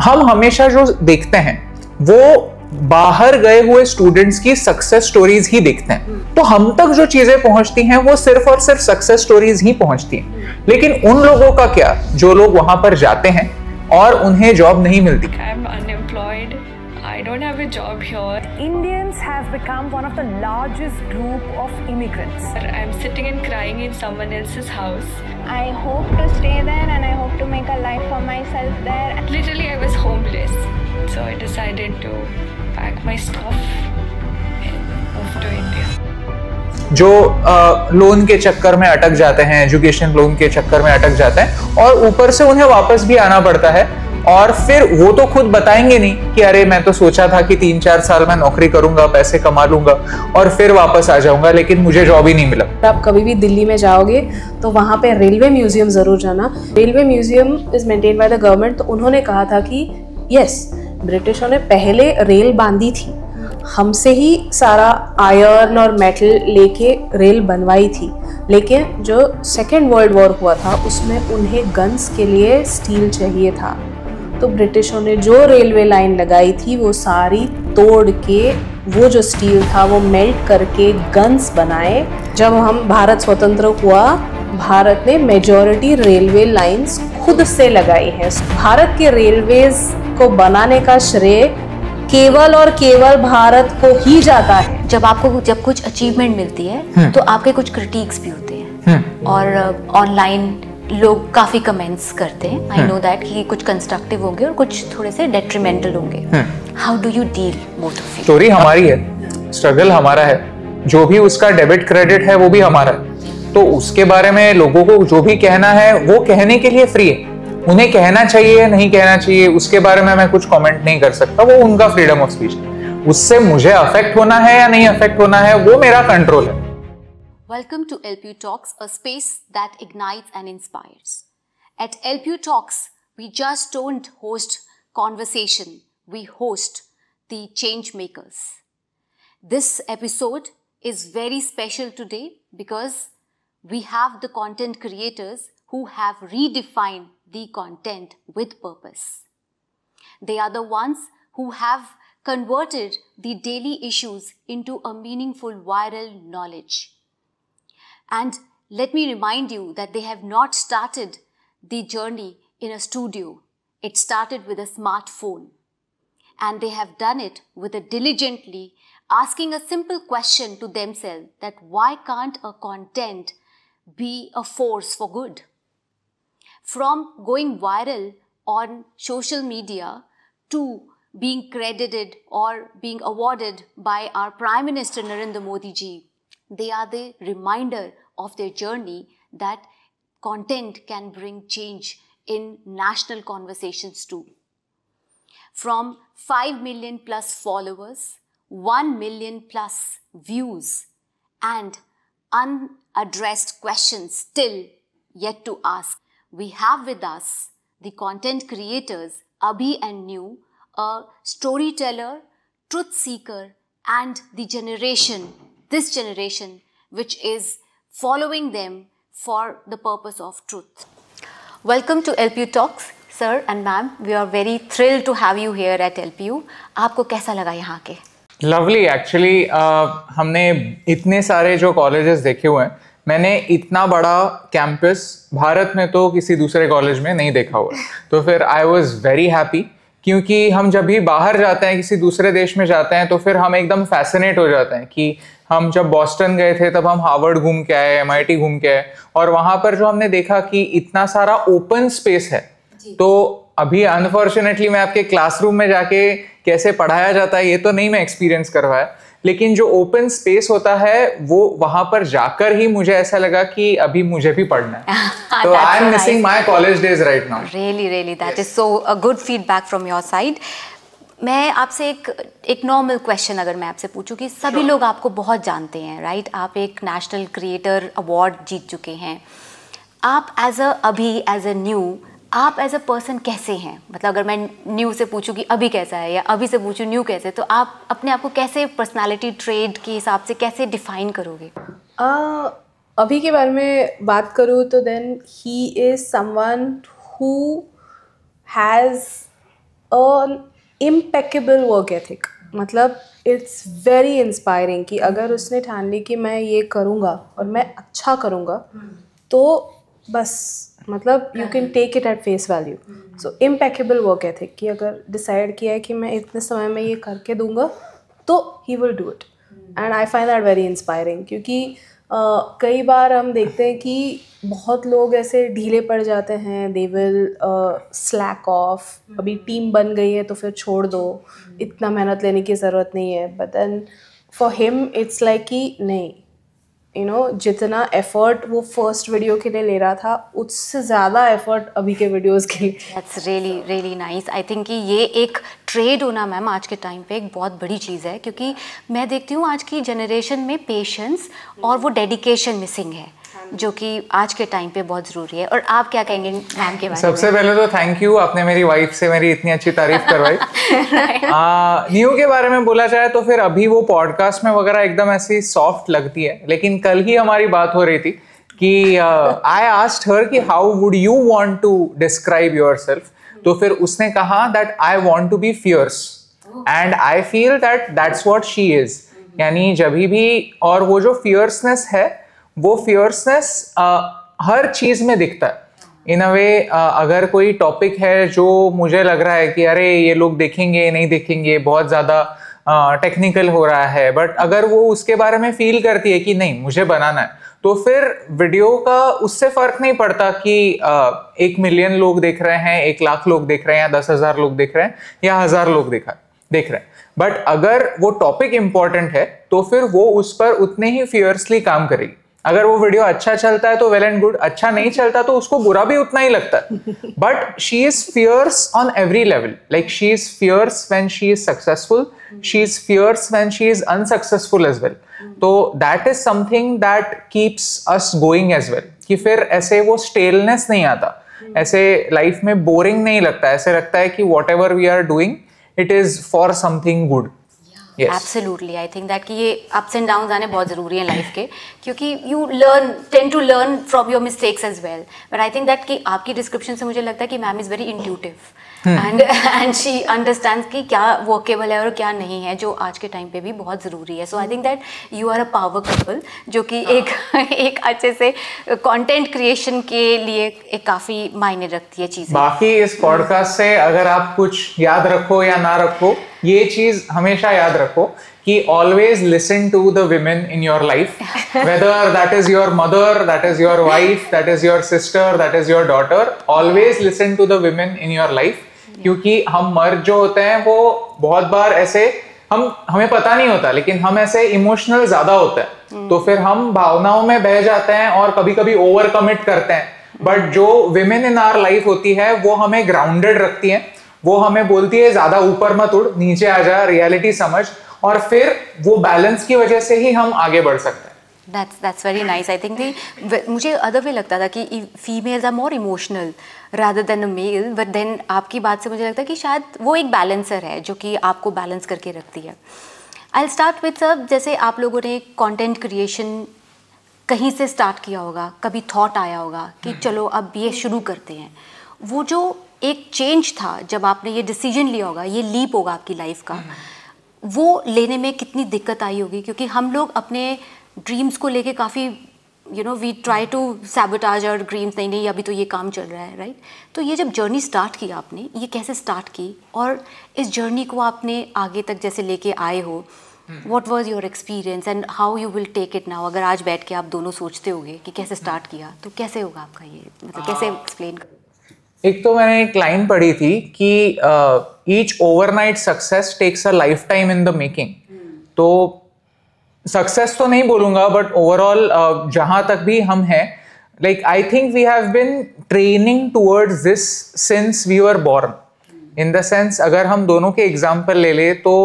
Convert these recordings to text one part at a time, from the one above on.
हम हमेशा जो देखते हैं वो बाहर गए हुए स्टूडेंट्स की सक्सेस स्टोरीज ही देखते हैं, तो हम तक जो चीजें पहुंचती हैं वो सिर्फ और सिर्फ सक्सेस स्टोरीज ही पहुंचती हैं। लेकिन उन लोगों का क्या जो लोग वहां पर जाते हैं और उन्हें जॉब नहीं मिलती। I'm unemployed. I don't have a job here. Indians have become one of the largest group of immigrants. I'm sitting and crying in someone else's house. I hope to stay there and I hope to make a life for myself there. Literally, I was homeless. So I decided to pack my stuff and move to India. जो loan के चक्कर में अटक जाते हैं, education loan के चक्कर में अटक जाते हैं और ऊपर से उन्हें वापस भी आना पड़ता है, और फिर वो तो खुद बताएंगे नहीं कि अरे मैं तो सोचा था कि 3-4 साल में नौकरी करूंगा, पैसे कमा लूंगा और फिर वापस आ जाऊंगा, लेकिन मुझे जॉब ही नहीं मिला। आप कभी भी दिल्ली में जाओगे तो वहाँ पे रेलवे म्यूजियम जरूर जाना। Railway museum is maintain by the government. तो उन्होंने कहा था कि यस, ब्रिटिशों ने पहले रेल बांधी थी, हमसे ही सारा आयरन और मेटल लेके रेल बनवाई थी, लेकिन जो सेकेंड वर्ल्ड वॉर हुआ था उसमें उन्हें गन्स के लिए स्टील चाहिए था। तो ब्रिटिशों ने जो रेलवे लाइन लगाई थी वो सारी तोड़ के वो जो स्टील था वो मेल्ट करके गन्स बनाए। जब हम भारत स्वतंत्र हुआ, भारत ने मेजॉरिटी रेलवे लाइंस खुद से लगाई हैं। भारत के रेलवेज को बनाने का श्रेय केवल और केवल भारत को ही जाता है। जब कुछ अचीवमेंट मिलती है तो आपके कुछ क्रिटिक्स भी होते हैं और ऑनलाइन लोग काफी कमेंट्स करते हैं। आई नो दैट कि कुछ कंस्ट्रक्टिव होंगे और कुछ थोड़े से डेट्रीमेंटल होंगे। How do you deal both of it? Story हमारी है, स्ट्रगल हमारा है, जो भी उसका डेबिट क्रेडिट है वो भी हमारा है। तो उसके बारे में लोगों को जो भी कहना है वो कहने के लिए फ्री है। उन्हें कहना चाहिए या नहीं कहना चाहिए उसके बारे में मैं कुछ कमेंट नहीं कर सकता, वो उनका फ्रीडम ऑफ स्पीच है। उससे मुझे अफेक्ट होना है या नहीं अफेक्ट होना है वो मेरा कंट्रोल है। Welcome to LPU Talks, a space that ignites and inspires. At LPU Talks, we just don't host conversation, we host the change makers. This episode is very special today because we have the content creators who have redefined the content with purpose. They are the ones who have converted the daily issues into a meaningful viral knowledge. And let me remind you that they have not started the journey in a studio. It started with a smartphone. And they have done it with a diligently asking a simple question to themselves that why can't a content be a force for good? From going viral on social media to being credited or being awarded by our Prime Minister Narendra Modi ji, they are the reminder of their journey that content can bring change in national conversations too. From 5 million plus followers, 1 million plus views, and unaddressed questions still yet to ask, we have with us the content creators Abhi and New, a storyteller, truth seeker, and the this generation which is following them for the purpose of truth. Welcome to LPU Talks, sir and ma'am. We are very thrilled to have you here at LPU. आपको कैसा लगा यहाँ के? Lovely, actually हमने इतने सारे जो colleges देखे हुए हैं, मैंने इतना बड़ा कैंपस भारत में तो किसी दूसरे कॉलेज में नहीं देखा हुआ। तो फिर आई वॉज वेरी हैप्पी, क्योंकि हम जब भी बाहर जाते हैं, किसी दूसरे देश में जाते हैं, तो फिर हम एकदम फैसिनेट हो जाते हैं कि हम जब बॉस्टन गए थे तब हम हार्वर्ड घूम के आए, MIT घूम के आए, और वहाँ पर जो हमने देखा कि इतना सारा ओपन स्पेस है। तो अभी अनफॉर्चुनेटली मैं आपके क्लासरूम में जाके कैसे पढ़ाया जाता है ये तो नहीं मैं एक्सपीरियंस करवाया, लेकिन जो ओपन स्पेस होता है वो वहां पर जाकर ही मुझे ऐसा लगा कि अभी मुझे भी पढ़ना है। तो I am missing my college days right now. Really that is so a good feedback from your side. मैं आपसे एक नॉर्मल क्वेश्चन अगर मैं आपसे पूछूं कि सभी लोग आपको बहुत जानते हैं, राइट? आप एक नेशनल क्रिएटर अवार्ड जीत चुके हैं। आप एज अ न्यू आप एज अ पर्सन कैसे हैं? मतलब अगर मैं न्यू से पूछूं कि अभी कैसा है या अभी से पूछूं न्यू कैसे, तो आप अपने आप को कैसे पर्सनालिटी ट्रेड के हिसाब से कैसे डिफाइन करोगे? अभी के बारे में बात करूँ तो then he is someone who has impeccable work ethic, मतलब इट्स वेरी इंस्पायरिंग कि अगर उसने ठान ली कि मैं ये करूँगा और मैं अच्छा करूँगा तो बस मतलब you can take it at face value. So impeccable work ethic कि अगर डिसाइड किया है कि मैं इतने समय में ये करके दूंगा तो he will do it. And I find that very inspiring क्योंकि कई बार हम देखते हैं कि बहुत लोग ऐसे ढीले पड़ जाते हैं, दे विल स्लैक ऑफ, अभी टीम बन गई है तो फिर छोड़ दो, इतना मेहनत लेने की ज़रूरत नहीं है. But then for him it's like कि नहीं, यू नो, जितना एफर्ट वो फर्स्ट वीडियो के लिए ले रहा था उससे ज़्यादा एफर्ट अभी के वीडियोस के लिए. That's really really nice. I think कि ये एक ट्रेड होना मैम आज के टाइम पे एक बहुत बड़ी चीज़ है, क्योंकि मैं देखती हूँ आज की जनरेशन में पेशेंस और वो डेडिकेशन मिसिंग है, जो कि आज के टाइम पे बहुत ज़रूरी है. और आप क्या कहेंगे मैम के बारे में? सबसे पहले तो थैंक यू, आपने मेरी वाइफ से मेरी इतनी अच्छी तारीफ करवाई. न्यू के बारे में बोला जाए तो फिर अभी वो पॉडकास्ट में वगैरह एकदम ऐसी सॉफ्ट लगती है, लेकिन कल ही हमारी बात हो रही थी कि आई आस्क्ड हर कि how would you want to describe yourself. तो फिर उसने कहा that I want to be fierce and I feel that that's what she is. यानी जब भी, और वो जो फियर्सनेस है वो फियर्सनेस हर चीज में दिखता है. इन अ वे अगर कोई टॉपिक है जो मुझे लग रहा है कि अरे ये लोग देखेंगे नहीं देखेंगे, बहुत ज़्यादा टेक्निकल हो रहा है, बट अगर वो उसके बारे में फील करती है कि नहीं मुझे बनाना है, तो फिर वीडियो का उससे फर्क नहीं पड़ता कि 1 मिलियन लोग देख रहे हैं, 1 लाख लोग देख रहे हैं, या 10,000 लोग देख रहे हैं, या 1000 लोग देख रहे हैं. बट अगर वो टॉपिक इंपॉर्टेंट है तो फिर वो उस पर उतने ही फियर्सली काम करेगी. अगर वो वीडियो अच्छा चलता है तो वेल एंड गुड, अच्छा नहीं चलता तो उसको बुरा भी उतना ही लगता है. But she is fierce on every level. Like she is fierce when she is successful, she is fierce when she is unsuccessful as well. तो that is something that keeps us going as well. कि फिर ऐसे वो स्टेलनेस नहीं आता, ऐसे life में boring नहीं लगता, ऐसे लगता है कि whatever we are doing it is for something good. Absolutely. I think that कि ये अप्स एंड डाउन्स आने बहुत ज़रूरी हैं लाइफ के, क्योंकि you tend to learn from your mistakes as well. But I think that कि आपकी डिस्क्रिप्शन से मुझे लगता है कि ma'am is very intuitive and she understands कि क्या वर्केबल है और क्या नहीं है, जो आज के टाइम पे भी बहुत ज़रूरी है. So I think that you are a power couple, जो कि एक अच्छे से कंटेंट क्रिएशन के लिए एक काफ़ी मायने रखती है चीज़ें. बाकी इस पॉडकास्ट से अगर आप कुछ याद रखो या ना रखो, ये चीज हमेशा याद रखो कि always listen to the women in your life, whether that is your mother, that is your wife, that is your sister, that is your daughter. Always listen to the women in your life, क्योंकि हम मर्द जो होते हैं वो बहुत बार ऐसे हमें पता नहीं होता, लेकिन हम ऐसे इमोशनल ज्यादा होते हैं, तो फिर हम भावनाओं में बह जाते हैं और कभी कभी ओवर कमिट करते हैं. बट जो विमेन इन आवर लाइफ होती है वो हमें ग्राउंडेड रखती हैं, वो हमें बोलती है ज्यादा ऊपर मत उड़, नीचे आ जा, रियलिटी समझ, और फिर वो बैलेंस की वजह से ही हम आगे बढ़ सकते हैं. That's very nice. I think मुझे अदर वे लगता था कि females are more emotional rather than a male, but then आपकी बात से मुझे लगता है कि शायद वो एक बैलेंसर है जो कि आपको बैलेंस करके रखती है. I'll start with सर, जैसे आप लोगों ने कंटेंट क्रिएशन कहीं से स्टार्ट किया होगा, कभी थॉट आया होगा कि चलो अब ये शुरू करते हैं. वो जो एक चेंज था जब आपने ये डिसीजन लिया होगा, ये लीप होगा आपकी लाइफ का, वो लेने में कितनी दिक्कत आई होगी? क्योंकि हम लोग अपने ड्रीम्स को लेके काफ़ी we try to sabotage our dreams, नहीं अभी तो ये काम चल रहा है, राइट? तो ये जब जर्नी स्टार्ट की आपने, ये कैसे स्टार्ट की, और इस जर्नी को आपने आगे तक जैसे लेके आए हो, what was your experience and how you will take it now? अगर आज बैठ के आप दोनों सोचते होगे कि कैसे स्टार्ट किया, तो कैसे होगा आपका ये, मतलब कैसे एक्सप्लेन? एक तो मैंने एक लाइन पढ़ी थी कि each overnight success takes a life time in the making. तो सक्सेस तो नहीं बोलूंगा, बट ओवरऑल जहां तक भी हम हैं, like I think we have been training towards this since we were born. In the sense अगर हम दोनों के एग्जाम्पल ले ले तो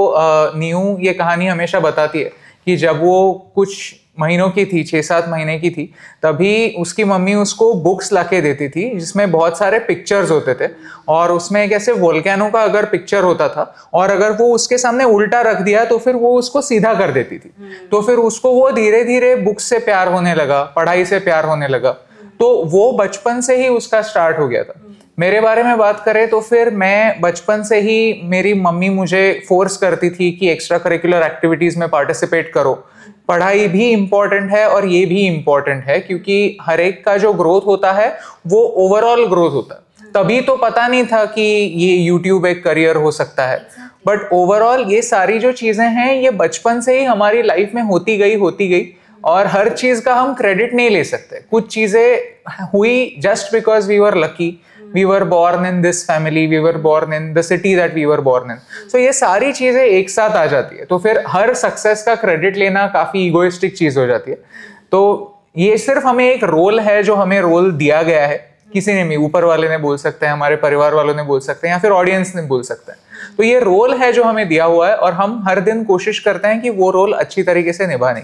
न्यू ये कहानी हमेशा बताती है कि जब वो कुछ महीनों की थी, 6-7 महीने की थी, तभी उसकी मम्मी उसको बुक्स लाके देती थी जिसमें बहुत सारे पिक्चर्स होते थे, और उसमें एक ऐसे वोल्केनो का अगर पिक्चर होता था और अगर वो उसके सामने उल्टा रख दिया तो फिर वो उसको सीधा कर देती थी. तो फिर उसको वो धीरे धीरे बुक्स से प्यार होने लगा, पढ़ाई से प्यार होने लगा. तो वो बचपन से ही उसका स्टार्ट हो गया था. मेरे बारे में बात करें तो फिर मैं बचपन से ही, मेरी मम्मी मुझे फोर्स करती थी कि एक्स्ट्रा करिकुलर एक्टिविटीज़ में पार्टिसिपेट करो। पढ़ाई भी इम्पॉर्टेंट है और ये भी इम्पॉर्टेंट है, क्योंकि हर एक का जो ग्रोथ होता है वो ओवरऑल ग्रोथ होता है। तभी तो पता नहीं था कि ये यूट्यूब एक करियर हो सकता है, बट ओवरऑल ये सारी जो चीज़ें हैं ये बचपन से ही हमारी लाइफ में होती गई और हर चीज़ का हम क्रेडिट नहीं ले सकते। कुछ चीज़ें हुई just because we were lucky, we were born in this family, we were born in the city that we were born in. So ये सारी चीज़ें एक साथ आ जाती है, तो फिर हर सक्सेस का क्रेडिट लेना काफ़ी ईगोइस्टिक चीज़ हो जाती है। तो ये सिर्फ हमें एक रोल है जो हमें रोल दिया गया है, किसी ने भी, ऊपर वाले ने बोल सकते हैं, हमारे परिवार वालों ने बोल सकते हैं, या फिर ऑडियंस ने बोल सकते हैं। तो ये रोल है जो हमें दिया हुआ है और हम हर दिन कोशिश करते हैं कि वो रोल अच्छी तरीके से निभाने।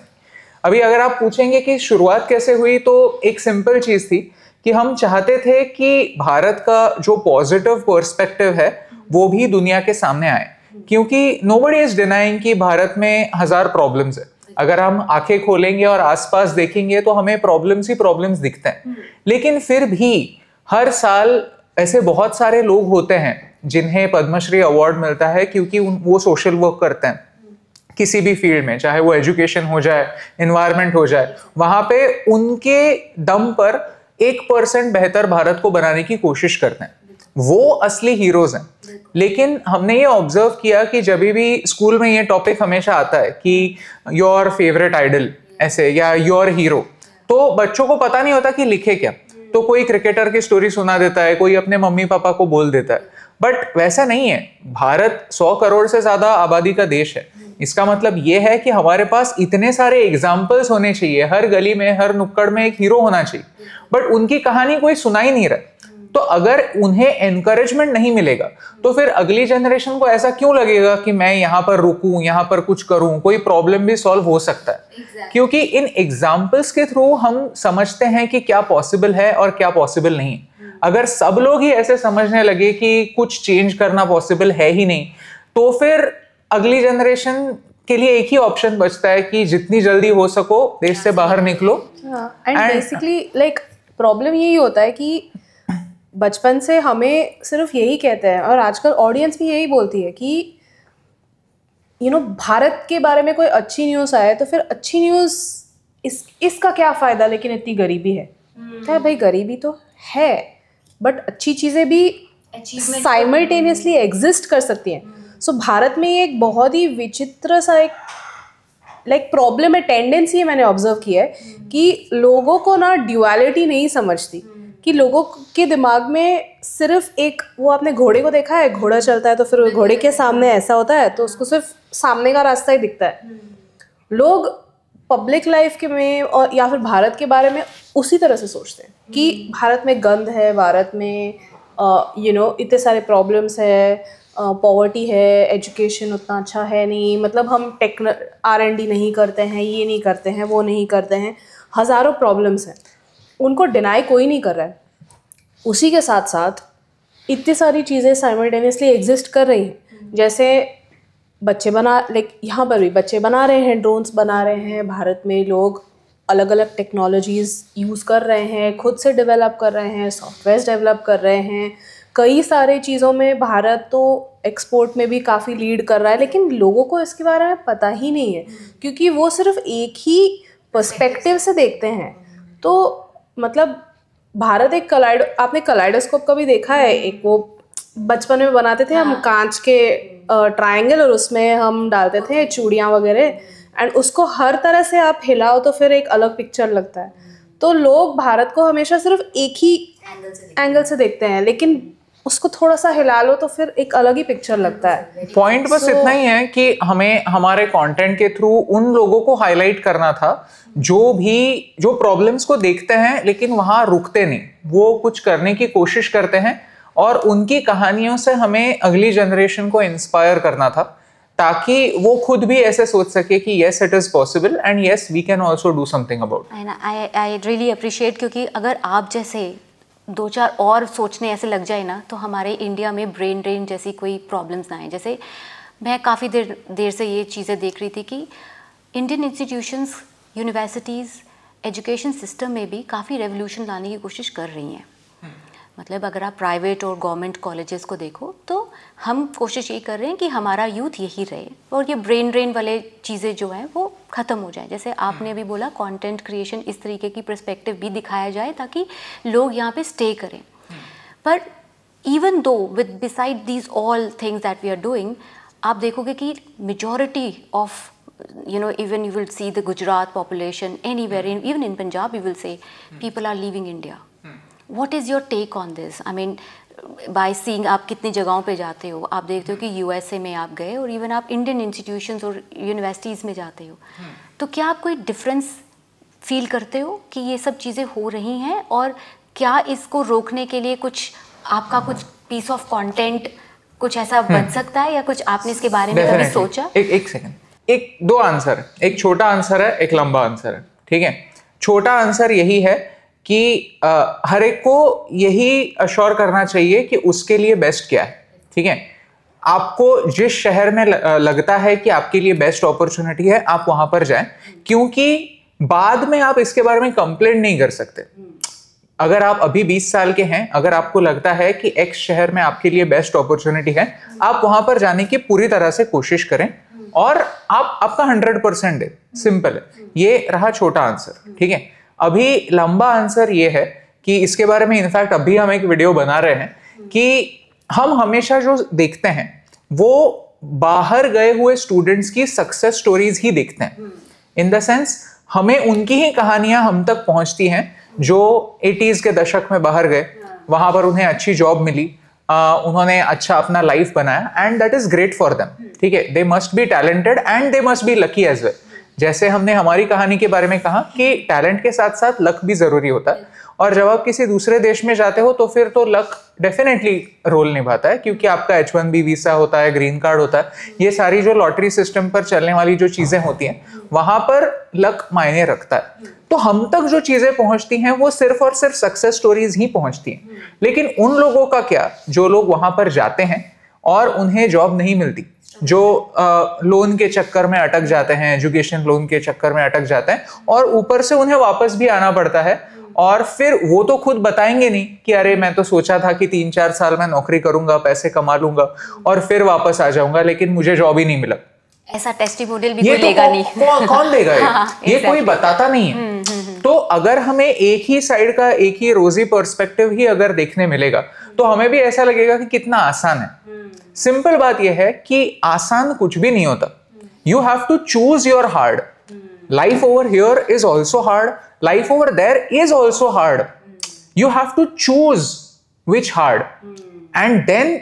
अभी अगर आप पूछेंगे कि शुरुआत कैसे हुई, तो एक सिंपल चीज़ थी कि हम चाहते थे कि भारत का जो पॉजिटिव पर्सपेक्टिव है वो भी दुनिया के सामने आए, क्योंकि नोबडी इज डिनाइंग कि भारत में 1000 प्रॉब्लम्स है। अगर हम आंखें खोलेंगे और आसपास देखेंगे तो हमें प्रॉब्लम्स ही प्रॉब्लम्स दिखते हैं, लेकिन फिर भी हर साल ऐसे बहुत सारे लोग होते हैं जिन्हें पद्मश्री अवार्ड मिलता है, क्योंकि वो सोशल वर्क करते हैं किसी भी फील्ड में, चाहे वो एजुकेशन हो जाए, एनवायरनमेंट हो जाए, वहां पे उनके दम पर 1% बेहतर भारत को बनाने की कोशिश करते हैं। वो असली हीरोज हैं। लेकिन हमने ये ऑब्जर्व किया कि जब भी स्कूल में ये टॉपिक हमेशा आता है कि योर फेवरेट आइडल ऐसे या योर हीरो, तो बच्चों को पता नहीं होता कि लिखे क्या। तो कोई क्रिकेटर की स्टोरी सुना देता है, कोई अपने मम्मी पापा को बोल देता है, बट वैसा नहीं है। भारत 100 करोड़ से ज्यादा आबादी का देश है। इसका मतलब ये है कि हमारे पास इतने सारे एग्जाम्पल्स होने चाहिए, हर गली में, हर नुक्कड़ में एक हीरो होना चाहिए, बट उनकी कहानी कोई सुना ही नहीं रहा। तो अगर उन्हें एनकरेजमेंट नहीं मिलेगा तो फिर अगली जनरेशन को ऐसा क्यों लगेगा कि मैं यहाँ पर रुकूं, यहाँ पर कुछ करूं, कोई प्रॉब्लम भी सॉल्व हो सकता है। क्योंकि इन एग्जाम्पल्स के थ्रू हम समझते हैं कि क्या पॉसिबल है और क्या पॉसिबल नहीं। अगर सब लोग ही ऐसे समझने लगे कि कुछ चेंज करना पॉसिबल है ही नहीं, तो फिर अगली जनरेशन के लिए एक ही ऑप्शन बचता है कि जितनी जल्दी हो सको देश से बाहर निकलो। एंड बेसिकली लाइक प्रॉब्लम यही होता है कि बचपन से हमें सिर्फ यही कहते हैं, और आजकल ऑडियंस भी यही बोलती है कि भारत के बारे में कोई अच्छी न्यूज़ आए तो फिर अच्छी न्यूज़ इसका क्या फ़ायदा, लेकिन इतनी गरीबी है। क्या भाई, गरीबी तो है, बट अच्छी चीज़ें भी साइमल्टेनियसली एग्जिस्ट कर सकती हैं। सो भारत में ये एक बहुत ही विचित्र सा एक प्रॉब्लम है, टेंडेंसी है, मैंने ऑब्जर्व किया है कि लोगों को ना ड्यूअलिटी नहीं समझती, कि लोगों के दिमाग में सिर्फ एक, वो आपने घोड़े को देखा है, घोड़ा चलता है तो फिर घोड़े के सामने ऐसा होता है तो उसको सिर्फ सामने का रास्ता ही दिखता है। लोग पब्लिक लाइफ के में और या फिर भारत के बारे में उसी तरह से सोचते हैं कि भारत में गंद है, भारत में इतने सारे प्रॉब्लम्स है, पॉवर्टी है, एजुकेशन उतना अच्छा है नहीं, मतलब हम R&D नहीं करते हैं, ये नहीं करते हैं, वो नहीं करते हैं, हज़ारों प्रॉब्लम्स हैं, उनको डिनाई कोई नहीं कर रहा है। उसी के साथ साथ इतनी सारी चीज़ें साइमल्टेनियसली एग्जिस्ट कर रही हैं, जैसे बच्चे यहाँ पर भी बच्चे बना रहे हैं, ड्रोन्स बना रहे हैं, भारत में लोग अलग अलग टेक्नोलॉजीज़ यूज़ कर रहे हैं, खुद से डेवलप कर रहे हैं, सॉफ्टवेयर डेवलप कर रहे हैं, कई सारे चीज़ों में भारत तो एक्सपोर्ट में भी काफ़ी लीड कर रहा है, लेकिन लोगों को इसके बारे में पता ही नहीं है, क्योंकि वो सिर्फ एक ही पर्सपेक्टिव से देखते हैं। तो मतलब भारत एक आपने कलाइडोस्कोप का भी देखा है, एक वो बचपन में बनाते थे हम कांच के ट्रायंगल, और उसमें हम डालते थे चूड़ियाँ वगैरह, एंड उसको हर तरह से आप हिलाओ तो फिर एक अलग पिक्चर लगता है। तो लोग भारत को हमेशा सिर्फ एक ही एंगल से देखते हैं, लेकिन उसको थोड़ा सा हिला लो तो फिर एक अलग ही पिक्चर लगता है। पॉइंट बस इतना ही है कि हमें हमारे कंटेंट के थ्रू उन लोगों को हाईलाइट करना था जो प्रॉब्लम्स को देखते हैं लेकिन वहां रुकते नहीं, वो कुछ करने की कोशिश करते हैं, और उनकी कहानियों से हमें अगली जनरेशन को इंस्पायर करना था, ताकि वो खुद भी ऐसे सोच सके कि yes it is possible and yes we can also do something about it. And I really appreciate, क्योंकि अगर आप जैसे 2-4 और सोचने ऐसे लग जाए ना, तो हमारे इंडिया में ब्रेन ड्रेन जैसी कोई प्रॉब्लम्स ना आए। जैसे मैं काफ़ी देर से ये चीज़ें देख रही थी कि Indian institutions, universities, education system में भी काफ़ी रेवोल्यूशन लाने की कोशिश कर रही हैं। मतलब अगर आप प्राइवेट और गवर्नमेंट कॉलेजेस को देखो तो हम कोशिश ये कर रहे हैं कि हमारा यूथ यही रहे और ये ब्रेन ड्रेन वाले चीज़ें जो हैं वो ख़त्म हो जाएं। जैसे आपने अभी बोला कंटेंट क्रिएशन, इस तरीके की पर्सपेक्टिव भी दिखाया जाए ताकि लोग यहाँ पे स्टे करें। पर even though with beside these all things that we are doing, आप देखोगे कि majority of even you will see the Gujarat population anywhere, even in Punjab you will say people are leaving India. What is your take on this? I mean, by seeing आप कितनी जगहों पे जाते हो, आप देखते हो कि USA में आप गए और इवन आप इंडियन इंस्टीट्यूशंस और यूनिवर्सिटीज़ में जाते हो, तो क्या आप कोई डिफरेंस फील करते हो कि ये सब चीज़ें हो रही हैं और क्या इसको रोकने के लिए कुछ आपका कुछ पीस ऑफ कंटेंट कुछ ऐसा बन सकता है या कुछ आपने इसके बारे में कभी सोचा? एक सेकंड, एक दो आंसर, एक छोटा आंसर है, एक लंबा आंसर है, ठीक है। छोटा आंसर यही है कि हर एक को यही अश्योर करना चाहिए कि उसके लिए बेस्ट क्या है, ठीक है। आपको जिस शहर में लगता है कि आपके लिए बेस्ट अपॉर्चुनिटी है, आप वहां पर जाएं, क्योंकि बाद में आप इसके बारे में कंप्लेंट नहीं कर सकते। अगर आप अभी 20 साल के हैं, अगर आपको लगता है कि एक्स शहर में आपके लिए बेस्ट अपॉर्चुनिटी है, आप वहां पर जाने की पूरी तरह से कोशिश करें और आप आपका 100% दे। सिंपल है। ये रहा छोटा आंसर, ठीक है। अभी लंबा आंसर ये है कि इसके बारे में इनफैक्ट अभी हम एक वीडियो बना रहे हैं कि हम हमेशा जो देखते हैं वो बाहर गए हुए स्टूडेंट्स की सक्सेस स्टोरीज ही देखते हैं। इन द सेंस हमें उनकी ही कहानियां हम तक पहुंचती हैं जो 80s के दशक में बाहर गए, वहां पर उन्हें अच्छी जॉब मिली, उन्होंने अच्छा अपना लाइफ बनाया and that is great for them, ठीक है। They must be talented and they must be lucky as well. जैसे हमने हमारी कहानी के बारे में कहा कि टैलेंट के साथ साथ लक भी जरूरी होता है, और जब आप किसी दूसरे देश में जाते हो तो फिर तो लक डेफिनेटली रोल निभाता है, क्योंकि आपका H1B वीसा होता है, ग्रीन कार्ड होता है, ये सारी जो लॉटरी सिस्टम पर चलने वाली जो चीजें होती हैं वहां पर लक मायने रखता है। तो हम तक जो चीजें पहुंचती हैं वो सिर्फ और सिर्फ सक्सेस स्टोरीज ही पहुंचती हैं। लेकिन उन लोगों का क्या जो लोग वहां पर जाते हैं और उन्हें जॉब नहीं मिलती, जो लोन के चक्कर में अटक जाते हैं, एजुकेशन लोन के चक्कर में अटक जाते हैं, और ऊपर से उन्हें वापस भी आना पड़ता है, और फिर वो तो खुद बताएंगे नहीं कि अरे मैं तो सोचा था कि 3-4 साल में नौकरी करूंगा, पैसे कमा लूंगा और फिर वापस आ जाऊंगा, लेकिन मुझे जॉब ही नहीं मिला। ऐसा टेस्टिमोनियल भी कोई लेगा नहीं। कौन देगा ये कोई बताता नहीं है। तो अगर हमें एक ही साइड का, एक ही रोजी पर्सपेक्टिव ही अगर देखने मिलेगा तो हमें भी ऐसा लगेगा कि कितना आसान है। सिंपल बात यह है कि आसान कुछ भी नहीं होता। You have to choose your hard. Life over here is also hard, life over there is also hard. You have to choose which hard and then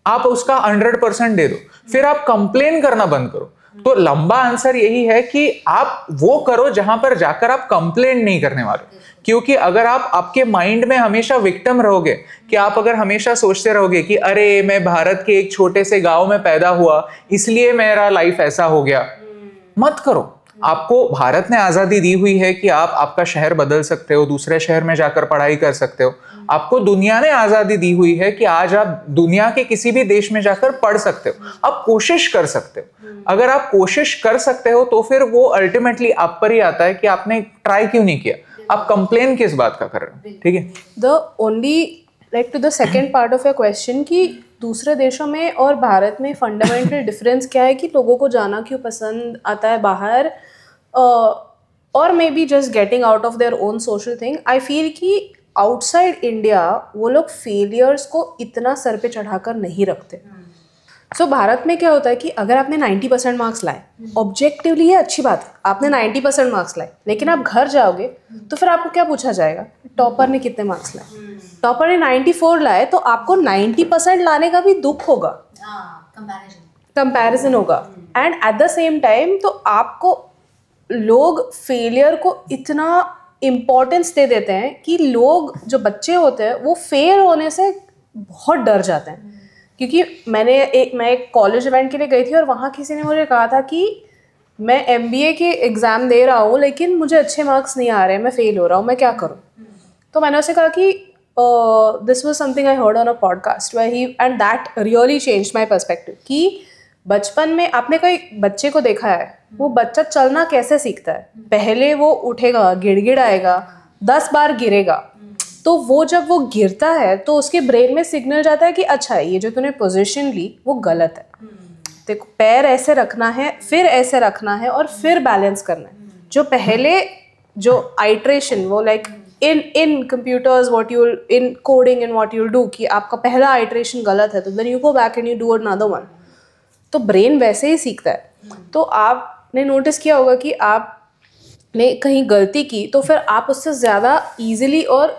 आप उसका 100% दे दो, फिर आप कंप्लेन करना बंद करो। तो लंबा आंसर यही है कि आप वो करो जहां पर जाकर आप कंप्लेन नहीं करने वाले। क्योंकि अगर आप आपके माइंड में हमेशा विक्टिम रहोगे, कि आप अगर हमेशा सोचते रहोगे कि अरे मैं भारत के एक छोटे से गांव में पैदा हुआ इसलिए मेरा लाइफ ऐसा हो गया, मत करो। आपको भारत ने आजादी दी हुई है कि आप आपका शहर बदल सकते हो, दूसरे शहर में जाकर पढ़ाई कर सकते हो। आपको दुनिया ने आजादी दी हुई है कि आज आप दुनिया के किसी भी देश में जाकर पढ़ सकते हो, आप कोशिश कर सकते हो। अगर आप कोशिश कर सकते हो तो फिर वो अल्टीमेटली आप पर ही आता है कि आपने ट्राई क्यों नहीं किया, आप कंप्लेन किस बात का कर रहे हो, ठीक है। The only like to the second part of your question कि दूसरे देशों में और भारत में फंडामेंटल डिफरेंस क्या है कि लोगों को जाना क्यों पसंद आता है बाहर, और may be just getting out of their own social thing. I feel कि आउटसाइड इंडिया वो लोग फेलियर्स को इतना सर पे चढ़ाकर नहीं रखते। सो भारत में क्या होता है कि अगर आपने 90% मार्क्स लाए, ऑब्जेक्टिवली ये अच्छी बात है, आपने 90% मार्क्स लाए, लेकिन आप घर जाओगे तो फिर आपको क्या पूछा जाएगा, टॉपर ने कितने मार्क्स लाए। टॉपर ने 94 लाए तो आपको 90% लाने का भी दुख होगा, कंपैरिजन होगा। And at the same time तो आपको लोग फेलियर को इतना इम्पोर्टेंस दे देते हैं कि लोग जो बच्चे होते हैं वो फेल होने से बहुत डर जाते हैं। क्योंकि मैं एक कॉलेज इवेंट के लिए गई थी और वहाँ किसी ने मुझे कहा था कि मैं MBA के एग्ज़ाम दे रहा हूँ लेकिन मुझे अच्छे मार्क्स नहीं आ रहे हैं, मैं फेल हो रहा हूँ, मैं क्या करूँ। तो मैंने उसे कहा कि this was something I heard on a podcast and that really changed my perspective कि बचपन में आपने कोई बच्चे को देखा है, वो बच्चा चलना कैसे सीखता है, पहले वो उठेगा, गिड़गिड़ाएगा, 10 बार गिरेगा, तो वो जब वो गिरता है तो उसके ब्रेन में सिग्नल जाता है कि अच्छा ये जो तूने पोजीशन ली वो गलत है, देखो पैर ऐसे रखना है, फिर ऐसे रखना है और फिर बैलेंस करना है। जो पहले जो आइट्रेशन वो like in computers what you in coding and what you do कि आपका पहला आइट्रेशन गलत है तो then you go back and you do another one, तो ब्रेन वैसे ही सीखता है। तो आपने नोटिस किया होगा कि आपने कहीं गलती की तो फिर आप उससे ज़्यादा ईजिली और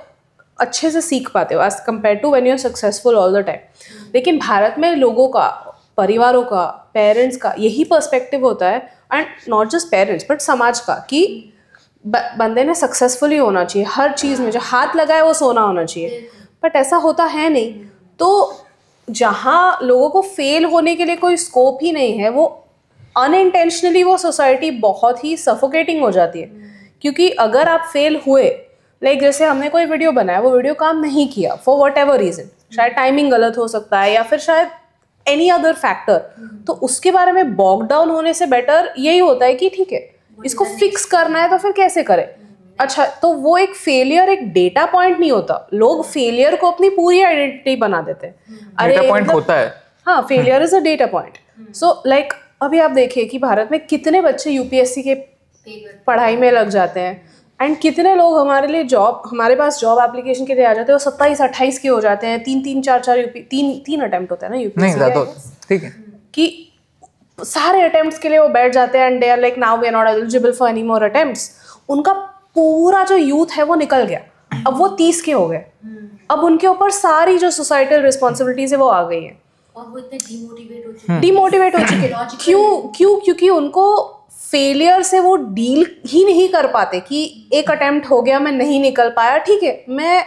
अच्छे से सीख पाते हो as compare to when you are successful all the time. लेकिन भारत में लोगों का, परिवारों का, पेरेंट्स का यही पर्सपेक्टिव होता है, and not just parents but समाज का, कि बंदे ने सक्सेसफुली होना चाहिए हर चीज़ में, जो हाथ लगाए वो सोना होना चाहिए, बट ऐसा होता है नहीं। तो जहाँ लोगों को फेल होने के लिए कोई स्कोप ही नहीं है, वो अनइंटेंशनली वो सोसाइटी बहुत ही सफोकेटिंग हो जाती है। क्योंकि अगर आप फेल हुए, लाइक जैसे हमने कोई वीडियो बनाया, वो वीडियो काम नहीं किया फॉर वॉट एवर रीज़न, शायद टाइमिंग गलत हो सकता है या फिर शायद एनी अदर फैक्टर, तो उसके बारे में बॉग डाउन होने से बेटर यही होता है कि ठीक है इसको फिक्स करना है तो फिर कैसे करें। अच्छा, तो वो एक फेलियर एक डेटा पॉइंट नहीं होता, लोग फेलियर को अपनी पूरी आइडेंटिटी बना देते हैं। डेटा पॉइंट होता है, हाँ, failure is a data point. So like अभी आप देखिए कि भारत में कितने बच्चे यूपीएससी के पढ़ाई में लग जाते हैं, एंड कितने लोग हमारे लिए हमारे पास जॉब एप्लीकेशन के लिए आ जाते हैं, वो 27-28 के हो जाते हैं, 3-4 तीन अटेम्प्ट होता है ना यूपीएससी, नहीं ज़्यादा, ठीक है, कि सारे अटेम्प्ट्स के लिए वो बैठ जाते हैं and they are like now we are not eligible for any more attempts. उनका पूरा जो यूथ है वो निकल गया, अब वो 30 के हो गए, अब उनके ऊपर सारी जो सोसाइटल रिस्पॉन्सिबिलिटीज है वो आ गई है और वो इतने डिमोटिवेट हो चुके। क्यों? क्योंकि उनको फेलियर से वो डील ही नहीं कर पाते कि एक अटेम्प्ट हो गया, मैं नहीं निकल पाया, ठीक है मैं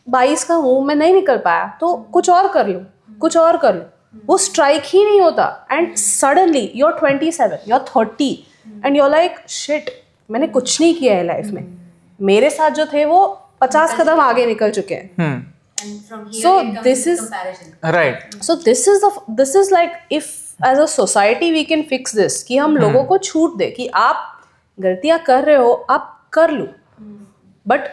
22 का हूँ, मैं नहीं निकल पाया तो कुछ और कर लूँ, कुछ और कर लूँ, वो स्ट्राइक ही नहीं होता। And suddenly you are 27, you are 30 and you are like shit, मैंने कुछ नहीं किया है लाइफ में, मेरे साथ जो थे वो 50 कदम आगे निकल चुके हैं। So this is right. So this is like if as a society we can fix this, कि हम लोगों को छूट दे कि आप गलतियां कर रहे हो, आप कर लो, बट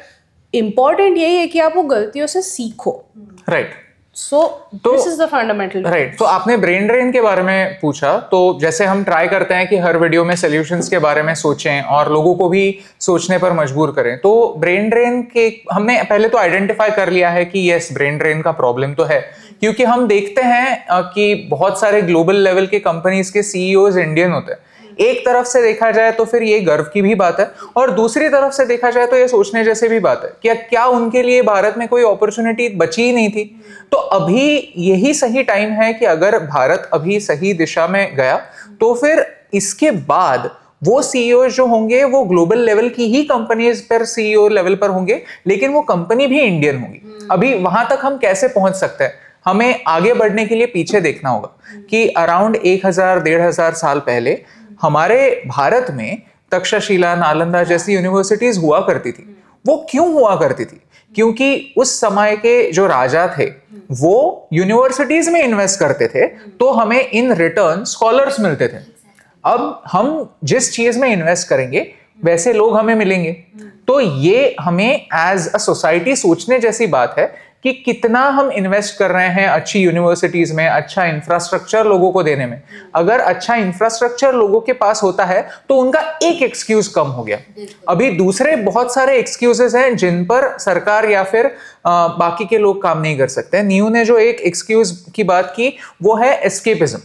इम्पोर्टेंट यही है कि आप वो गलतियों से सीखो। Right. So this is the fundamental. Right. तो आपने ब्रेन ड्रेन के बारे में पूछा, तो जैसे हम ट्राई करते हैं कि हर वीडियो में सॉल्यूशंस के बारे में सोचें और लोगों को भी सोचने पर मजबूर करें, तो ब्रेन ड्रेन के हमने पहले तो आइडेंटिफाई कर लिया है कि यस ब्रेन ड्रेन का प्रॉब्लम तो है, क्योंकि हम देखते हैं कि बहुत सारे ग्लोबल लेवल के कंपनीज के सीईओज इंडियन होते हैं। एक तरफ से देखा जाए तो फिर ये गर्व की भी बात है, और दूसरी तरफ से देखा जाए तो ये सोचने जैसे भी बात है कि क्या उनके लिए भारत में कोई अपॉर्चुनिटी बची ही नहीं थी। तो अभी यही सही टाइम है कि अगर भारत अभी सही दिशा में गया तो फिर इसके बाद वो सीईओ जो होंगे वो ग्लोबल लेवल की ही कंपनीज पर सीईओ लेवल पर होंगे, लेकिन वो कंपनी भी इंडियन होगी। अभी वहां तक हम कैसे पहुंच सकते हैं, हमें आगे बढ़ने के लिए पीछे देखना होगा कि अराउंड 1000-1500 साल पहले हमारे भारत में तक्षशिला, नालंदा जैसी यूनिवर्सिटीज हुआ करती थी। वो क्यों हुआ करती थी? क्योंकि उस समय के जो राजा थे वो यूनिवर्सिटीज में इन्वेस्ट करते थे, तो हमें इन रिटर्न स्कॉलर्स मिलते थे। अब हम जिस चीज में इन्वेस्ट करेंगे वैसे लोग हमें मिलेंगे। तो ये हमें एज अ सोसाइटी सोचने जैसी बात है कि कितना हम इन्वेस्ट कर रहे हैं अच्छी यूनिवर्सिटीज में, अच्छा इंफ्रास्ट्रक्चर लोगों को देने में। अगर अच्छा इंफ्रास्ट्रक्चर लोगों के पास होता है तो उनका एक एक्सक्यूज कम हो गया। अभी दूसरे बहुत सारे एक्सक्यूजेस हैं जिन पर सरकार या फिर बाकी के लोग काम नहीं कर सकते। न्यू ने जो एक एक्सक्यूज की बात की वो है एस्केपिज्म,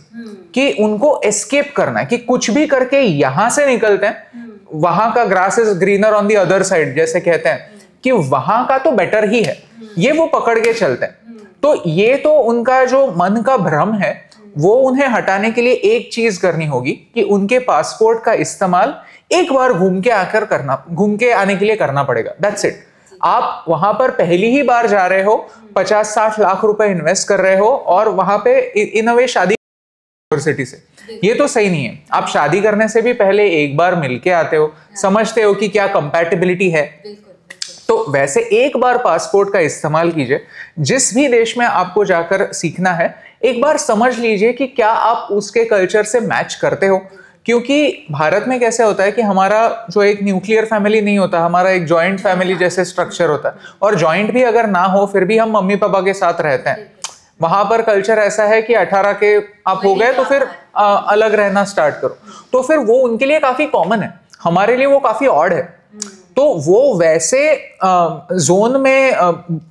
कि उनको एस्केप करना है, कि कुछ भी करके यहां से निकलते हैं, वहां का grass is greener on the other side जैसे कहते हैं, कि वहां का तो बेटर ही है, ये वो पकड़ के चलते हैं। तो ये तो उनका जो मन का भ्रम है वो उन्हें हटाने के लिए एक चीज करनी होगी कि उनके पासपोर्ट का इस्तेमाल एक बार घूम के आने के लिए करना पड़ेगा। That's it. आप वहां पर पहली ही बार जा रहे हो, 50-60 लाख रुपए इन्वेस्ट कर रहे हो और वहां पे इन अ वे शादी यूनिवर्सिटी से, ये तो सही नहीं है। आप शादी करने से भी पहले एक बार मिलके आते हो, समझते हो कि क्या कंपैटिबिलिटी है। तो वैसे एक बार पासपोर्ट का इस्तेमाल कीजिए। जिस भी देश में आपको जाकर सीखना है, एक बार समझ लीजिए कि क्या आप उसके कल्चर से मैच करते हो, क्योंकि भारत में कैसे होता है कि हमारा जो एक न्यूक्लियर फैमिली नहीं होता, हमारा एक जॉइंट फैमिली जैसे स्ट्रक्चर होता है, और जॉइंट भी अगर ना हो फिर भी हम मम्मी पापा के साथ रहते हैं। वहां पर कल्चर ऐसा है कि 18 के आप हो गए तो फिर अलग रहना स्टार्ट करो, तो फिर वो उनके लिए काफी कॉमन है, हमारे लिए वो काफी ऑड है। तो वो वैसे जोन में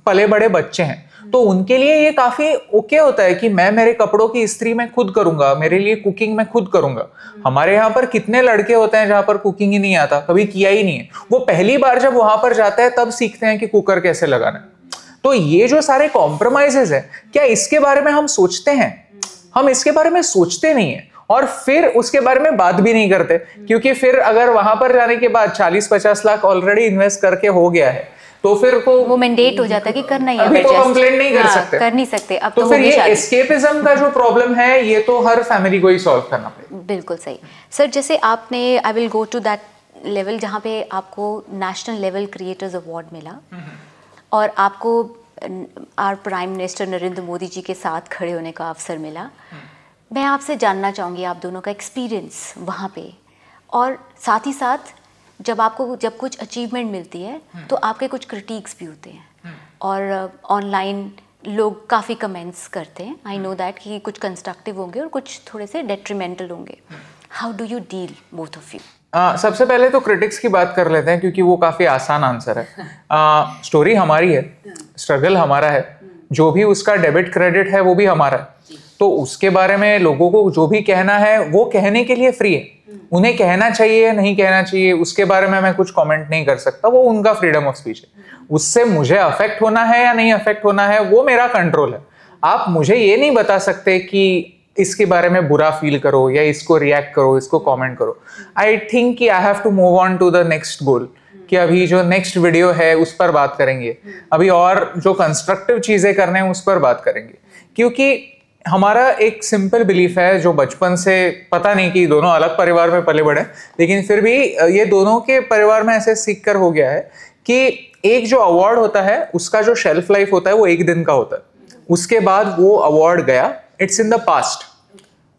पले बड़े बच्चे हैं, तो उनके लिए ये काफी ओके होता है कि मैं मेरे कपड़ों की इस्त्री मैं खुद करूंगा, मेरे लिए कुकिंग मैं खुद करूंगा। हमारे यहाँ पर कितने लड़के होते हैं जहां पर कुकिंग ही नहीं आता, कभी किया ही नहीं है, वो पहली बार जब वहां पर जाता है तब सीखते हैं कि कुकर कैसे लगाना है। तो ये जो सारे कॉम्प्रोमाइजेस है, क्या इसके बारे में हम सोचते हैं? हम इसके बारे में सोचते नहीं है, और फिर उसके बारे में बात भी नहीं करते, क्योंकि फिर अगर वहां पर जाने के बाद 40-50 लाख ऑलरेडी इन्वेस्ट करके हो गया है, तो फिर वो मैंडेट हो जाता है कि करना ही है, अभी तो कंप्लेंट नहीं कर सकते, कर नहीं सकते। अब तो फिर ये एस्केपिज्म का जो प्रॉब्लम है, ये तो हर फैमिली को ही सॉल्व करना पड़ेगा। बिल्कुल सही सर। जैसे आपने, I will go to that level जहाँ पे आपको नेशनल लेवल क्रिएटर्स अवार्ड मिला, और आपको our prime minister Narendra Modi ji के साथ खड़े होने का अवसर मिला। मैं आपसे जानना चाहूँगी आप दोनों का एक्सपीरियंस वहाँ पे, और साथ ही साथ जब कुछ अचीवमेंट मिलती है तो आपके कुछ क्रिटिक्स भी होते हैं, और ऑनलाइन लोग काफ़ी कमेंट्स करते हैं। आई नो दैट कि कुछ कंस्ट्रक्टिव होंगे और कुछ थोड़े से डेट्रीमेंटल होंगे। How do you deal both of you? सबसे पहले तो क्रिटिक्स की बात कर लेते हैं, क्योंकि वो काफ़ी आसान आंसर है। स्टोरी हमारी है, स्ट्रगल हमारा है, जो भी उसका डेबिट क्रेडिट है वो भी हमारा है, तो उसके बारे में लोगों को जो भी कहना है वो कहने के लिए फ्री है। उन्हें कहना चाहिए या नहीं कहना चाहिए उसके बारे में मैं कुछ कमेंट नहीं कर सकता, वो उनका फ्रीडम ऑफ स्पीच है। उससे मुझे अफेक्ट होना है या नहीं अफेक्ट होना है वो मेरा कंट्रोल है। आप मुझे ये नहीं बता सकते कि इसके बारे में बुरा फील करो या इसको रिएक्ट करो, इसको कमेंट करो। आई थिंक कि I have to move on to the next goal, कि अभी जो नेक्स्ट वीडियो है उस पर बात करेंगे, अभी और जो कंस्ट्रक्टिव चीजें करने हैं उस पर बात करेंगे। क्योंकि हमारा एक सिंपल बिलीफ है जो बचपन से, पता नहीं कि दोनों अलग परिवार में पले बड़े, लेकिन फिर भी ये दोनों के परिवार में ऐसे सीख कर हो गया है कि एक जो अवार्ड होता है उसका जो शेल्फ लाइफ होता है वो 1 दिन का होता है, उसके बाद वो अवार्ड गया, इट्स इन द पास्ट।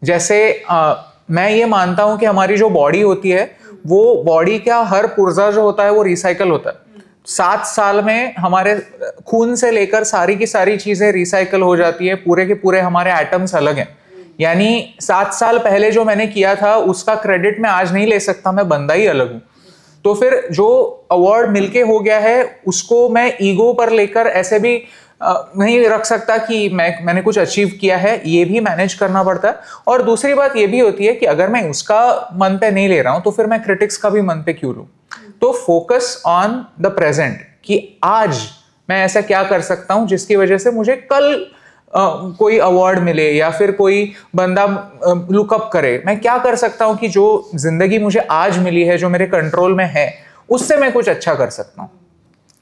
जैसे मैं ये मानता हूं कि हमारी जो बॉडी होती है वो बॉडी का हर पुर्जा जो होता है वो रिसाइकल होता है। 7 साल में हमारे खून से लेकर सारी की सारी चीजें रिसाइकल हो जाती है, पूरे के पूरे हमारे एटम्स अलग हैं। यानी 7 साल पहले जो मैंने किया था उसका क्रेडिट मैं आज नहीं ले सकता, मैं बंदा ही अलग हूं। तो फिर जो अवार्ड मिलके हो गया है उसको मैं ईगो पर लेकर ऐसे भी नहीं रख सकता कि मैंने कुछ अचीव किया है, ये भी मैनेज करना पड़ता है। और दूसरी बात ये भी होती है कि अगर मैं उसका मन पे नहीं ले रहा हूं तो फिर मैं क्रिटिक्स का भी मन पे क्यों लूं। तो फोकस ऑन द प्रेजेंट, कि आज मैं ऐसा क्या कर सकता हूं जिसकी वजह से मुझे कल कोई अवार्ड मिले या फिर कोई बंदा लुकअप करे। मैं क्या कर सकता हूं कि जो जिंदगी मुझे आज मिली है, जो मेरे कंट्रोल में है, उससे मैं कुछ अच्छा कर सकता हूं।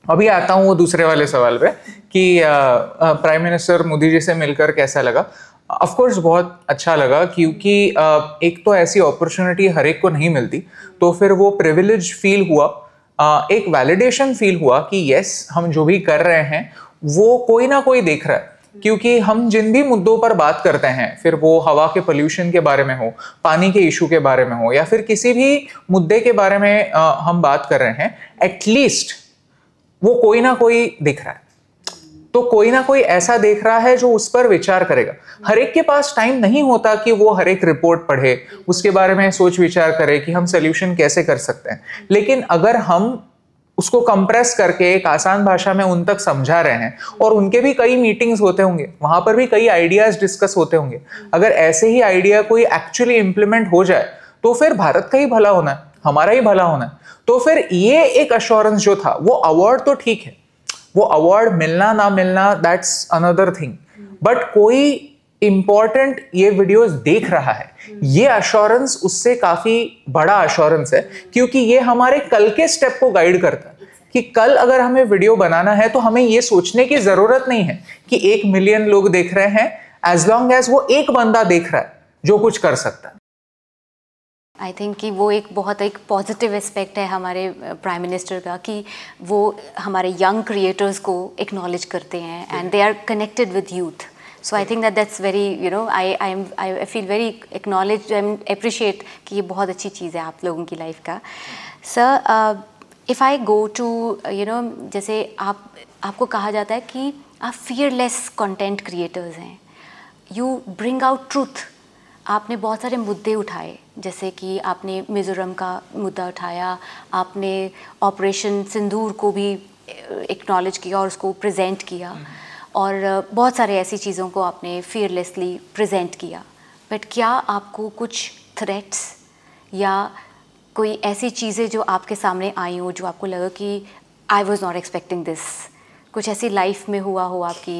अभी आता हूं वो दूसरे वाले सवाल पे कि प्राइम मिनिस्टर मोदी जी से मिलकर कैसा लगा। ऑफ कोर्स बहुत अच्छा लगा, क्योंकि एक तो ऐसी अपॉर्चुनिटी हर एक को नहीं मिलती, तो फिर वो प्रिविलेज फील हुआ, एक वैलिडेशन फील हुआ कि यस हम जो भी कर रहे हैं वो कोई ना कोई देख रहा है। क्योंकि हम जिन भी मुद्दों पर बात करते हैं, फिर वो हवा के पोल्यूशन के बारे में हो, पानी के इशू के बारे में हो, या फिर किसी भी मुद्दे के बारे में हम बात कर रहे हैं, एटलीस्ट वो कोई ना कोई दिख रहा है। तो कोई ना कोई ऐसा देख रहा है जो उस पर विचार करेगा। हर एक के पास टाइम नहीं होता कि वो हर एक रिपोर्ट पढ़े, उसके बारे में सोच विचार करे कि हम सोल्यूशन कैसे कर सकते हैं। लेकिन अगर हम उसको कंप्रेस करके एक आसान भाषा में उन तक समझा रहे हैं, और उनके भी कई मीटिंग्स होते होंगे, वहां पर भी कई आइडियाज डिस्कस होते होंगे, अगर ऐसे ही आइडिया कोई एक्चुअली इंप्लीमेंट हो जाए तो फिर भारत का ही भला होना है, हमारा ही भला होना है। तो फिर ये एक अश्योरेंस जो था, वो अवार्ड तो ठीक है, वो अवार्ड मिलना ना मिलना दैट्स अनदर थिंग, बट कोई इंपॉर्टेंट ये वीडियोस देख रहा है, ये अश्योरेंस उससे काफी बड़ा अश्योरेंस है। क्योंकि ये हमारे कल के स्टेप को गाइड करता है कि कल अगर हमें वीडियो बनाना है तो हमें ये सोचने की जरूरत नहीं है कि 1 मिलियन लोग देख रहे हैं, एज लॉन्ग एज वो एक बंदा देख रहा है जो कुछ कर सकता है। आई थिंक कि वो एक बहुत एक पॉजिटिव एस्पेक्ट है हमारे प्राइम मिनिस्टर का, कि वो हमारे यंग क्रिएटर्स को एक्नॉलेज करते हैं and they are connected with youth. So I think that's very, you know, I feel very acknowledged and appreciate कि ये बहुत अच्छी चीज़ है आप लोगों की लाइफ का. Sir, if I go to, you know, जैसे आपको कहा जाता है कि आप fearless content creators हैं. You bring out truth. आपने बहुत सारे मुद्दे उठाए, जैसे कि आपने मिज़ोरम का मुद्दा उठाया, आपने ऑपरेशन सिंदूर को भी एक्नॉलेज किया और उसको प्रेजेंट किया, और बहुत सारे ऐसी चीज़ों को आपने फियरलेसली प्रेजेंट किया. बट क्या आपको कुछ थ्रेट्स या कोई ऐसी चीज़ें जो आपके सामने आई हो जो आपको लगा कि I was not expecting this, कुछ ऐसी लाइफ में हुआ हो आपकी?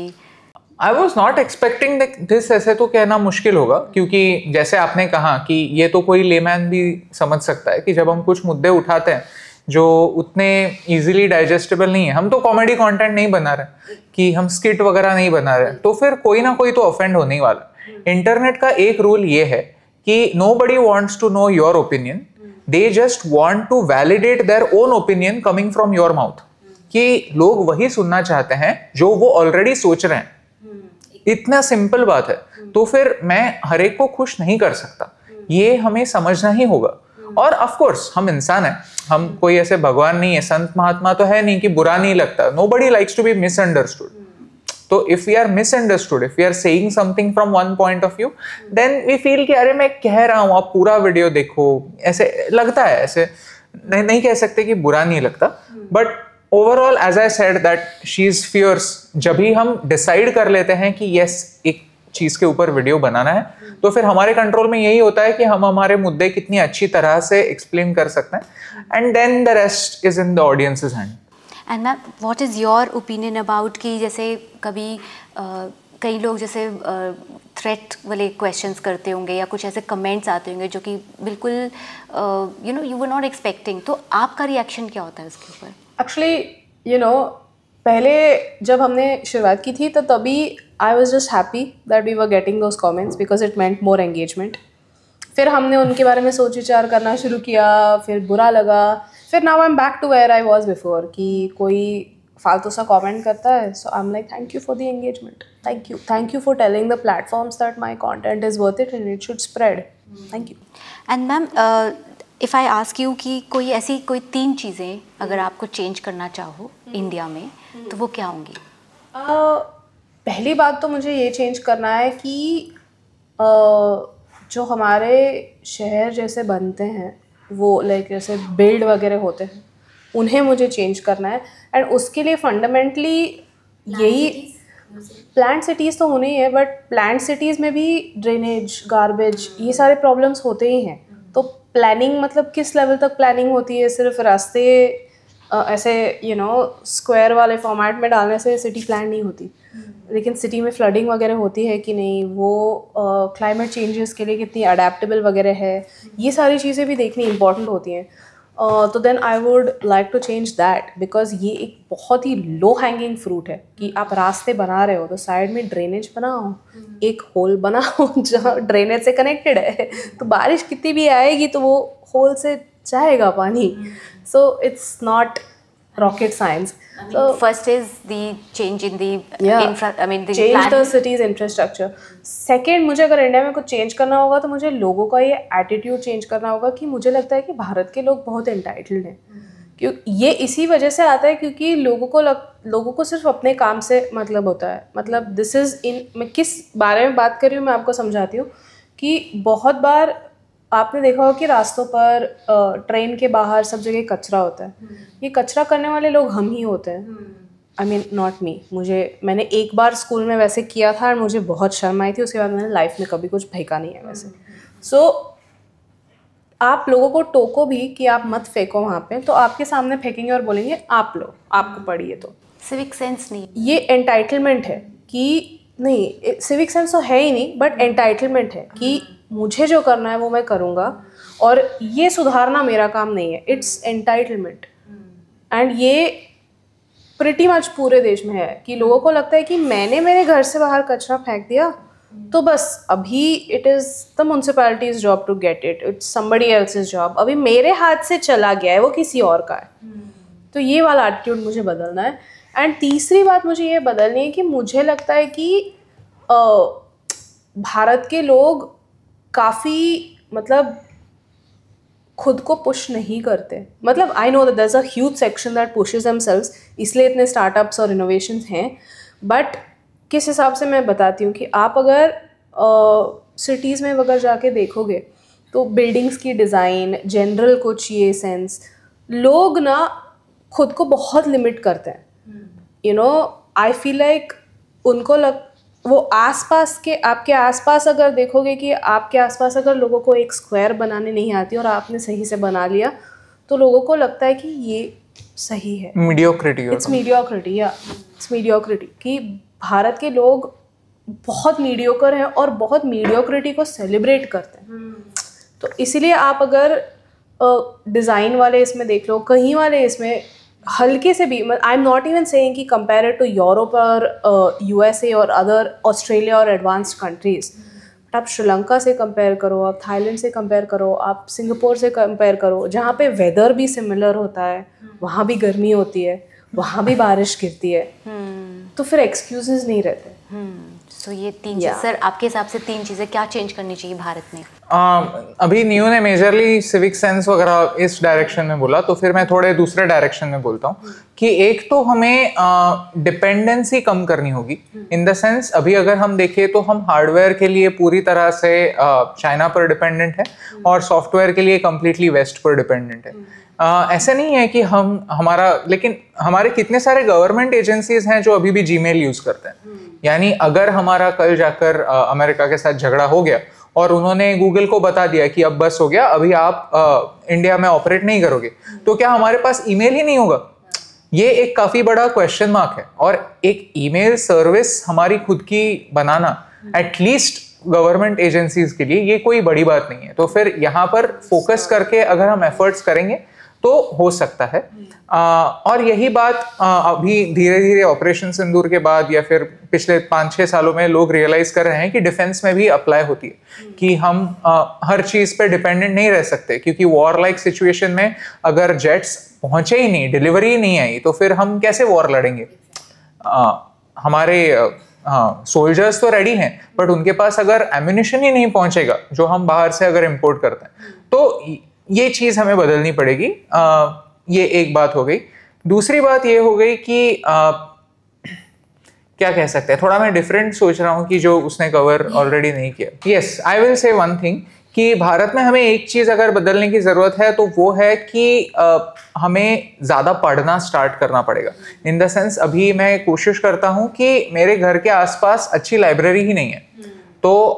I was not expecting this, ऐसे तो कहना मुश्किल होगा, क्योंकि जैसे आपने कहा कि ये तो कोई लेमैन भी समझ सकता है कि जब हम कुछ मुद्दे उठाते हैं जो उतने इजीली डाइजेस्टेबल नहीं है, हम तो कॉमेडी कंटेंट नहीं बना रहे कि हम स्किट वगैरह नहीं बना रहे, तो फिर कोई ना कोई तो ऑफेंड होने ही वाला. इंटरनेट का एक रूल ये है कि nobody wants to know your opinion, they just want to validate their own opinion coming from your mouth. कि लोग वही सुनना चाहते हैं जो वो ऑलरेडी सोच रहे हैं. इतना सिंपल बात है. तो फिर मैं हर एक को खुश नहीं कर सकता, ये हमें समझना ही होगा. और ऑफ कोर्स हम इंसान हैं, हम कोई ऐसे भगवान नहीं है, संत महात्मा तो है नहीं कि बुरा नहीं लगता. Nobody likes to be misunderstood. तो if we are misunderstood, if we are saying something from one point of view, then we feel कि अरे मैं कह रहा हूँ, आप पूरा वीडियो देखो, ऐसे लगता है. ऐसे नहीं कह सकते कि बुरा नहीं लगता, but overall as I said that she is fierce. जब भी हम डिसाइड कर लेते हैं कि यस एक चीज के ऊपर वीडियो बनाना है, तो फिर हमारे कंट्रोल में यही होता है कि हम हमारे मुद्दे कितनी अच्छी तरह से एक्सप्लेन कर सकते हैं, and then the rest is in the audience's hand. And ma'am, what is your opinion about कि जैसे कभी कई लोग जैसे थ्रेट वाले क्वेश्चंस करते होंगे या कुछ ऐसे कमेंट्स आते होंगे जो कि बिल्कुल you know you were not expecting, तो आपका रिएक्शन क्या होता है उसके ऊपर? एक्चुअली यू नो पहले जब हमने शुरुआत की थी तो तभी I was just happy that we were getting those comments because it meant more engagement. फिर हमने उनके बारे में सोच विचार करना शुरू किया, फिर बुरा लगा, फिर now I am back to where I was before कि कोई फालतू सा कमेंट करता है, so I am like thank you for the engagement, thank you for telling the platforms that my content is worth it and it should spread. Thank you. And ma'am, if I ask you कि कोई ऐसी कोई 3 चीज़ें अगर आपको change करना चाहो India में, तो वो क्या होंगी? पहली बात तो मुझे ये चेंज करना है कि जो हमारे शहर जैसे बनते हैं वो लाइक जैसे बिल्ड वगैरह होते हैं, उन्हें मुझे चेंज करना है. एंड उसके लिए फंडामेंटली यही प्लांट सिटीज़ तो होने ही है, बट प्लांट सिटीज़ में भी ड्रेनेज, गार्बेज, ये सारे प्रॉब्लम्स होते ही हैं. तो प्लानिंग मतलब किस लेवल तक प्लानिंग होती है? सिर्फ रास्ते ऐसे यू नो स्क्वायर वाले फॉर्मेट में डालने से सिटी प्लान नहीं होती. लेकिन सिटी में फ्लडिंग वगैरह होती है कि नहीं, वो क्लाइमेट चेंजेस के लिए कितनी अडेप्टेबल वगैरह है, ये सारी चीज़ें भी देखनी इंपॉर्टेंट होती हैं. तो then I would like to change that, because ये एक बहुत ही लो हैंगिंग फ्रूट है कि आप रास्ते बना रहे हो तो साइड में ड्रेनेज बनाओ, एक होल बनाओ जहाँ ड्रेनेज से कनेक्टेड है, तो बारिश कितनी भी आएगी तो वो होल से जाएगा पानी. So it's not rocket science. So first is the change in the the change the city's infrastructure. Second, मुझे अगर इंडिया में कुछ चेंज करना होगा तो मुझे लोगों का ये एटीट्यूड चेंज करना होगा कि मुझे लगता है कि भारत के लोग बहुत एंटाइटल्ड हैं. क्यों ये इसी वजह से आता है क्योंकि लोगों को सिर्फ अपने काम से मतलब होता है. मतलब दिस इज़ इन, मैं किस बारे में बात कर रही हूँ मैं आपको समझाती हूँ कि बहुत बार आपने देखा होगा कि रास्तों पर ट्रेन के बाहर सब जगह कचरा होता है. ये कचरा करने वाले लोग हम ही होते हैं. आई मीन नॉट मी, मैंने एक बार स्कूल में वैसे किया था और मुझे बहुत शर्म आई थी. उसके बाद मैंने लाइफ में कभी कुछ फेंका नहीं है वैसे. सो आप लोगों को टोको भी कि आप मत फेंको वहाँ पे, तो आपके सामने फेंकेंगे और बोलेंगे आप लो, आपको पढ़िए. तो सिविक सेंस नहीं, ये एंटाइटलमेंट है कि नहीं, सिविक सेंस तो है ही नहीं, बट एंटाइटलमेंट है कि मुझे जो करना है वो मैं करूँगा और ये सुधारना मेरा काम नहीं है. It's entitlement. एंड ये प्रिटी मच पूरे देश में है कि लोगों को लगता है कि मैंने मेरे घर से बाहर कचरा फेंक दिया तो बस अभी it is the municipality's job to get it, it's somebody else's job, अभी मेरे हाथ से चला गया है, वो किसी और का है. तो ये वाला एटीट्यूड मुझे बदलना है. एंड तीसरी बात मुझे ये बदलनी है कि मुझे लगता है कि भारत के लोग काफ़ी मतलब खुद को पुश नहीं करते. मतलब I know that there is a huge section that pushes themselves, इसलिए इतने स्टार्टअप्स और इनोवेशंस हैं. बट किस हिसाब से मैं बताती हूँ कि आप अगर सिटीज़ में अगर जाके देखोगे तो बिल्डिंग्स की डिज़ाइन, जनरल कुछ ये सेंस, लोग ना खुद को बहुत लिमिट करते हैं. You know, I feel like उनको वो आसपास के, आपके आसपास अगर देखोगे कि आपके आसपास अगर लोगों को एक स्क्वायर बनाने नहीं आती और आपने सही से बना लिया तो लोगों को लगता है कि ये सही है. मीडियोक्रिटी. इट्स मीडियोक्रिटी, या इट्स मीडियोक्रिटी कि भारत के लोग बहुत मीडियोकर हैं और बहुत मीडियोक्रिटी को सेलिब्रेट करते हैं. तो इसीलिए आप अगर डिज़ाइन वाले इसमें देख लो, कहीं वाले इसमें हल्के से भी, I am not even saying कि कंपेयर टू यूरोप और यूएसए और अदर ऑस्ट्रेलिया और एडवांस्ड कंट्रीज़, बट आप श्रीलंका से कंपेयर करो, आप थाईलैंड से कंपेयर करो, आप सिंगापुर से कंपेयर करो, जहाँ पे वेदर भी सिमिलर होता है, वहाँ भी गर्मी होती है, वहाँ भी बारिश गिरती है, तो फिर एक्सक्यूजेस नहीं रहते. सो ये तीन चीज़, सर आपके हिसाब से तीन चीज़ें क्या चेंज करनी चाहिए भारत में? अभी न्यू ने मेजरली सिविक सेंस वगैरह इस डायरेक्शन में बोला, तो फिर मैं थोड़े दूसरे डायरेक्शन में बोलता हूँ कि एक तो हमें डिपेंडेंसी कम करनी होगी. इन द सेंस अभी अगर हम देखें तो हम हार्डवेयर के लिए पूरी तरह से चाइना पर डिपेंडेंट है और सॉफ्टवेयर के लिए कम्प्लीटली वेस्ट पर डिपेंडेंट है. ऐसा नहीं है कि लेकिन हमारे कितने सारे गवर्नमेंट एजेंसीज हैं जो अभी भी जीमेल यूज करते हैं. यानी अगर हमारा कल जाकर अमेरिका के साथ झगड़ा हो गया और उन्होंने गूगल को बता दिया कि अब बस हो गया, अभी आप इंडिया में ऑपरेट नहीं करोगे, तो क्या हमारे पास ईमेल ही नहीं होगा? ये एक काफी बड़ा क्वेश्चन मार्क है. और एक ईमेल सर्विस हमारी खुद की बनाना एटलीस्ट गवर्नमेंट एजेंसीज के लिए ये कोई बड़ी बात नहीं है. तो फिर यहाँ पर फोकस करके अगर हम एफर्ट्स करेंगे तो हो सकता है. और यही बात अभी धीरे धीरे ऑपरेशन सिंदूर के बाद या फिर पिछले 5-6 सालों में लोग रियलाइज कर रहे हैं कि डिफेंस में भी अप्लाई होती है कि हम हर चीज पे डिपेंडेंट नहीं रह सकते, क्योंकि वॉर लाइक सिचुएशन में अगर जेट्स पहुंचे ही नहीं, डिलीवरी ही नहीं आई, तो फिर हम कैसे वॉर लड़ेंगे? हमारे सोल्जर्स तो रेडी हैं, बट उनके पास अगर एम्यूनिशन ही नहीं पहुंचेगा जो हम बाहर से अगर इंपोर्ट करते हैं, तो ये चीज हमें बदलनी पड़ेगी. ये एक बात हो गई. दूसरी बात ये हो गई कि क्या कह सकते हैं, थोड़ा मैं डिफरेंट सोच रहा हूँ कि जो उसने कवर ऑलरेडी नहीं किया. Yes, I will say one thing कि भारत में हमें एक चीज अगर बदलने की जरूरत है तो वो है कि हमें ज्यादा पढ़ना स्टार्ट करना पड़ेगा. इन द सेंस अभी मैं कोशिश करता हूँ कि मेरे घर के आसपास अच्छी लाइब्रेरी ही नहीं है, तो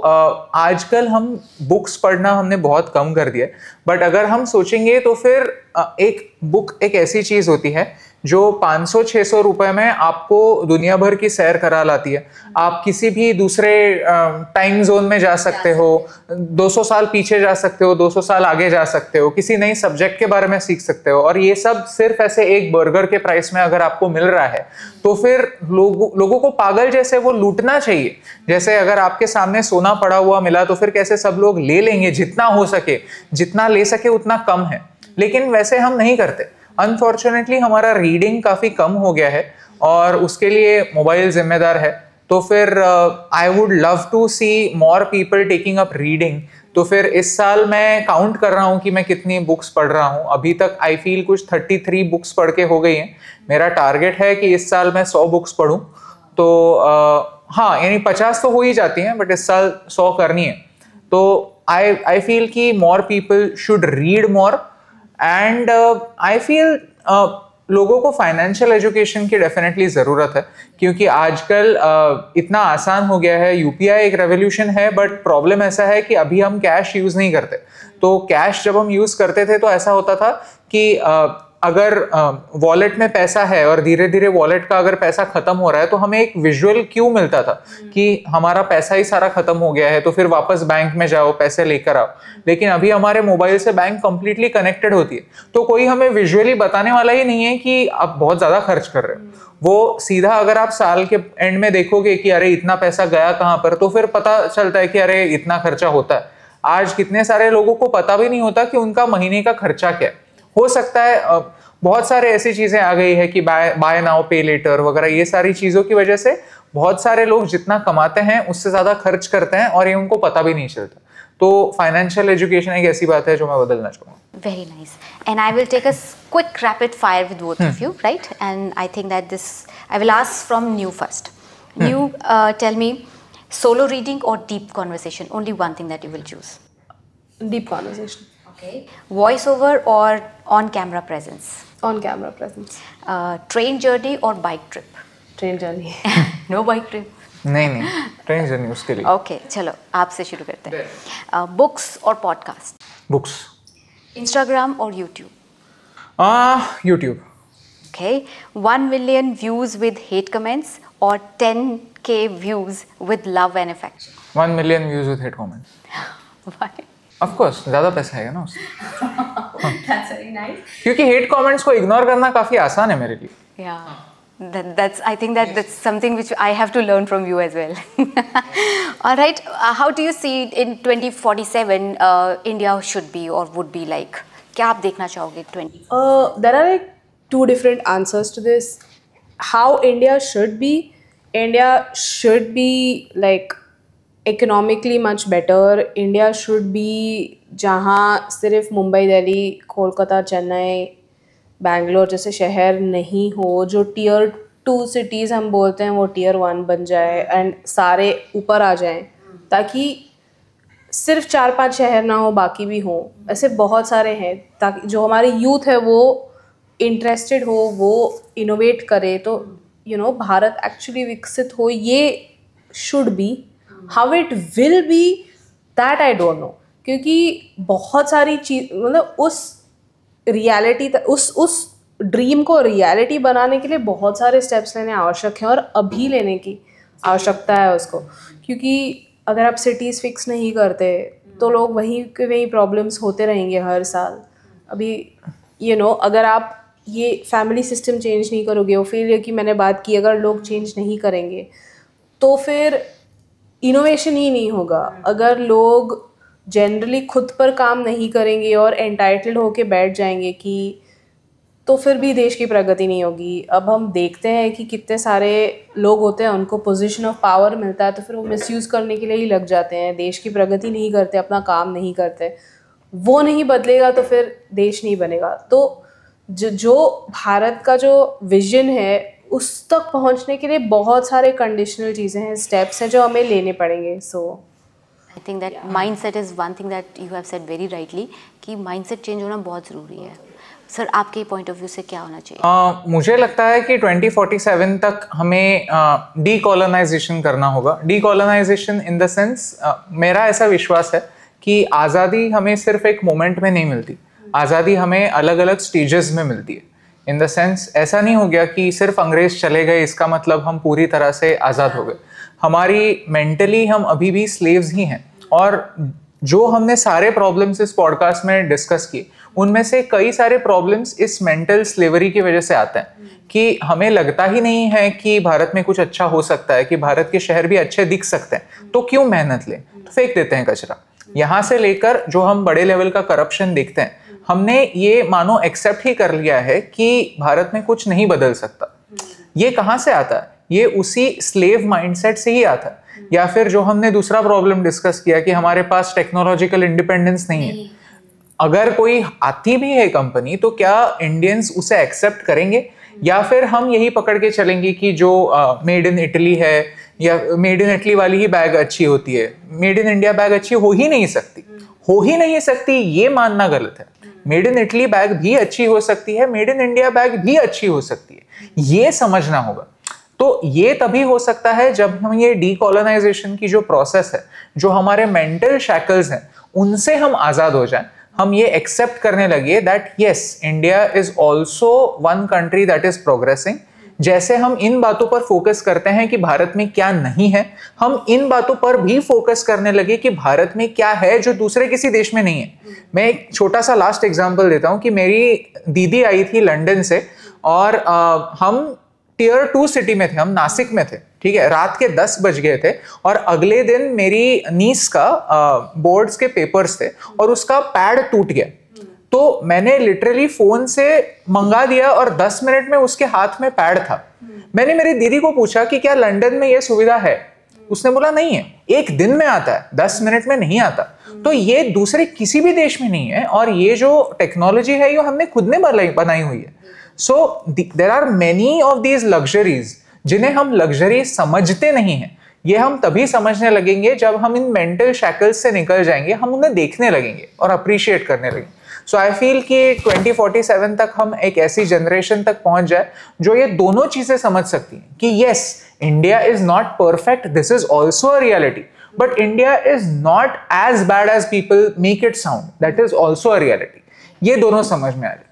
आजकल हम बुक्स पढ़ना हमने बहुत कम कर दिया. बट अगर हम सोचेंगे तो फिर एक बुक एक ऐसी चीज होती है जो 500-600 रुपए में आपको दुनिया भर की सैर करा लाती है. आप किसी भी दूसरे टाइम जोन में जा सकते हो, 200 साल पीछे जा सकते हो, 200 साल आगे जा सकते हो, किसी नई सब्जेक्ट के बारे में सीख सकते हो, और ये सब सिर्फ ऐसे एक बर्गर के प्राइस में अगर आपको मिल रहा है तो फिर लोगों को पागल जैसे वो लूटना चाहिए. जैसे अगर आपके सामने सोना पड़ा हुआ मिला तो फिर कैसे सब लोग ले लेंगे, जितना हो सके, जितना ले सके उतना कम है. लेकिन वैसे हम नहीं करते. अनफॉर्चुनेटली हमारा रीडिंग काफी कम हो गया है और उसके लिए मोबाइल जिम्मेदार है. तो फिर I would love to see more people taking up reading. तो फिर इस साल मैं काउंट कर रहा हूँ कि मैं कितनी बुक्स पढ़ रहा हूँ. अभी तक आई फील कुछ 33 बुक्स पढ़ के हो गई हैं. मेरा टारगेट है कि इस साल मैं 100 बुक्स पढ़ूँ. तो हाँ, यानी 50 तो हो ही जाती हैं, बट इस साल 100 करनी है. तो आई फील कि more people should read more. And I feel लोगों को फाइनेंशियल एजुकेशन की डेफिनेटली ज़रूरत है, क्योंकि आजकल इतना आसान हो गया है. यूपीआई एक रेवोल्यूशन है, बट प्रॉब्लम ऐसा है कि अभी हम कैश यूज़ नहीं करते. तो कैश जब हम यूज़ करते थे तो ऐसा होता था कि अगर वॉलेट में पैसा है और धीरे धीरे वॉलेट का अगर पैसा खत्म हो रहा है तो हमें एक विजुअल क्यू मिलता था कि हमारा पैसा ही सारा खत्म हो गया है, तो फिर वापस बैंक में जाओ, पैसे लेकर आओ. लेकिन अभी हमारे मोबाइल से बैंक कंप्लीटली कनेक्टेड होती है, तो कोई हमें विजुअली बताने वाला ही नहीं है कि आप बहुत ज़्यादा खर्च कर रहे हो. वो सीधा अगर आप साल के एंड में देखोगे कि अरे इतना पैसा गया कहाँ पर, तो फिर पता चलता है कि अरे इतना खर्चा होता है. आज कितने सारे लोगों को पता भी नहीं होता कि उनका महीने का खर्चा क्या है. हो सकता है बहुत सारे ऐसी चीजें आ गई है कि बाय नाउ पे लेटर वगैरह, ये सारी चीजों की वजह से बहुत सारे लोग जितना कमाते हैं उससे ज़्यादा खर्च करते हैं और ये उनको पता भी नहीं चलता। तो फाइनेंशियल एजुकेशन एक ऐसी बात है जो मैं बदलना चाहूँगा। Very nice. And I will take a quick rapid fire with both of you, right? And I think that I will ask from New first. New, tell me, solo reading or deep conversation? Only one thing that you will choose. Deep conversation. Okay. Voiceover or on-camera presence? On camera presence. Train journey or bike trip? Train journey. No bike trip. नहीं train journey उसके लिए। Okay, चलो आपसे शुरू करते हैं। Books और podcast? Books. Instagram or YouTube? YouTube। Okay. 1 million views with hate comments or 10K views with love and affection? 1 million views with hate comments। Why? Of course, ज़्यादा पैसा आएगा ना उससे। That's very nice. क्योंकि hate comments को ignore करना काफ़ी आसान है मेरे लिए। Yeah. I think that's something which I have to learn from you as well. All right. How do you see in 2047 India should be or would be like? क्या आप देखना चाहोगे 20? There are like two different answers to this. How India should be? India should be like economically much better. India should be जहाँ सिर्फ मुंबई, दिल्ली, कोलकाता, चेन्नई, बैंगलोर जैसे शहर नहीं हो, जो टियर 2 सिटीज़ हम बोलते हैं वो टियर 1 बन जाए एंड सारे ऊपर आ जाएं, ताकि सिर्फ 4-5 शहर ना हो बाकी भी हों। ऐसे बहुत सारे हैं, ताकि जो हमारी यूथ है वो इंटरेस्टेड हो, वो इनोवेट करे, तो भारत एक्चुअली विकसित हो। ये should be. How it will be that I don't know, क्योंकि बहुत सारी चीज मतलब उस रियलिटी उस ड्रीम को रियलिटी बनाने के लिए बहुत सारे स्टेप्स लेने आवश्यक हैं और अभी लेने की आवश्यकता है उसको। क्योंकि अगर आप सिटीज़ फिक्स नहीं करते तो लोग वहीं के वहीं प्रॉब्लम्स होते रहेंगे हर साल। अभी अगर आप ये फैमिली सिस्टम चेंज नहीं करोगे, वो फेलियर की मैंने बात की, अगर लोग चेंज नहीं करेंगे तो फिर इनोवेशन ही नहीं होगा। अगर लोग जनरली खुद पर काम नहीं करेंगे और एंटाइटल्ड होके बैठ जाएंगे कि तो फिर भी देश की प्रगति नहीं होगी। अब हम देखते हैं कि कितने सारे लोग होते हैं, उनको पोजीशन ऑफ पावर मिलता है तो फिर वो मिसयूज़ करने के लिए ही लग जाते हैं, देश की प्रगति नहीं करते, अपना काम नहीं करते। वो नहीं बदलेगा तो फिर देश नहीं बनेगा। तो जो भारत का जो विजन है उस तक पहुंचने के लिए बहुत सारे कंडीशनल चीज़ें हैं, स्टेप्स हैं जो हमें लेने पड़ेंगे। सो I think that mindset is one thing that you have said very rightly कि mindset change होना बहुत ज़रूरी है। सर आपके पॉइंट ऑफ व्यू से क्या होना चाहिए? मुझे लगता है कि 2047 तक हमें डीकोलोनाइजेशन करना होगा। डीकोलोनाइजेशन इन द सेंस, मेरा ऐसा विश्वास है कि आज़ादी हमें सिर्फ एक मोमेंट में नहीं मिलती, आज़ादी हमें अलग अलग स्टेजेस में मिलती है। इन द सेंस ऐसा नहीं हो गया कि सिर्फ अंग्रेज चले गए इसका मतलब हम पूरी तरह से आज़ाद हो गए। हमारी मेंटली हम अभी भी स्लेव्स ही हैं, और जो हमने सारे प्रॉब्लम्स इस पॉडकास्ट में डिस्कस किए उनमें से कई सारे प्रॉब्लम्स इस मेंटल स्लेवरी की वजह से आते हैं कि हमें लगता ही नहीं है कि भारत में कुछ अच्छा हो सकता है, कि भारत के शहर भी अच्छे दिख सकते हैं, तो क्यों मेहनत लें, तो फेंक देते हैं कचरा। यहाँ से लेकर जो हम बड़े लेवल का करप्शन देखते हैं, हमने ये मानो एक्सेप्ट ही कर लिया है कि भारत में कुछ नहीं बदल सकता। ये कहाँ से आता है? ये उसी स्लेव माइंडसेट से ही आता है। या फिर जो हमने दूसरा प्रॉब्लम डिस्कस किया कि हमारे पास टेक्नोलॉजिकल इंडिपेंडेंस नहीं है। अगर कोई आती भी है कंपनी तो क्या इंडियंस उसे एक्सेप्ट करेंगे, या फिर हम यही पकड़ के चलेंगे कि जो मेड इन इटली है या मेड इन इटली वाली ही बैग अच्छी होती है, मेड इन इंडिया बैग अच्छी हो ही नहीं सकती, हो ही नहीं सकती, ये मानना गलत है। मेड इन इटली बैग भी अच्छी हो सकती है, मेड इन इंडिया बैग भी अच्छी हो सकती है, ये समझना होगा। तो ये तभी हो सकता है जब हम ये डीकोलोनाइजेशन की जो प्रोसेस है, जो हमारे मेंटल शैकल्स हैं, उनसे हम आज़ाद हो जाएं। हम ये एक्सेप्ट करने लगे that yes, India is also one country that is progressing. जैसे हम इन बातों पर फोकस करते हैं कि भारत में क्या नहीं है, हम इन बातों पर भी फोकस करने लगे कि भारत में क्या है जो दूसरे किसी देश में नहीं है। मैं एक छोटा सा लास्ट एग्जांपल देता हूं कि मेरी दीदी आई थी लंदन से, और हम टियर 2 सिटी में थे, हम नासिक में थे, ठीक है। रात के 10 बज गए थे और अगले दिन मेरी नीस का बोर्ड्स के पेपर्स थे और उसका पैड टूट गया। तो मैंने लिटरली फोन से मंगा दिया और 10 मिनट में उसके हाथ में पैड था। मैंने मेरी दीदी को पूछा कि क्या लंदन में ये सुविधा है, उसने बोला नहीं है, 1 दिन में आता है, 10 मिनट में नहीं आता। तो ये दूसरे किसी भी देश में नहीं है, और ये जो टेक्नोलॉजी है ये हमने खुद ने बनाई हुई है। So there are many of these luxuries जिन्हें हम लग्जरी समझते नहीं हैं। ये हम तभी समझने लगेंगे जब हम इन मेंटल शैकल्स से निकल जाएंगे, हम उन्हें देखने लगेंगे और अप्रिशिएट करने लगेंगे। सो आई फील कि 2047 तक हम एक ऐसी जनरेशन तक पहुंच जाए जो ये दोनों चीजें समझ सकती हैं कि yes, India is not perfect, this is also a reality, but India is not as bad as people make it sound, that is also a reality. ये दोनों समझ में आ जाए।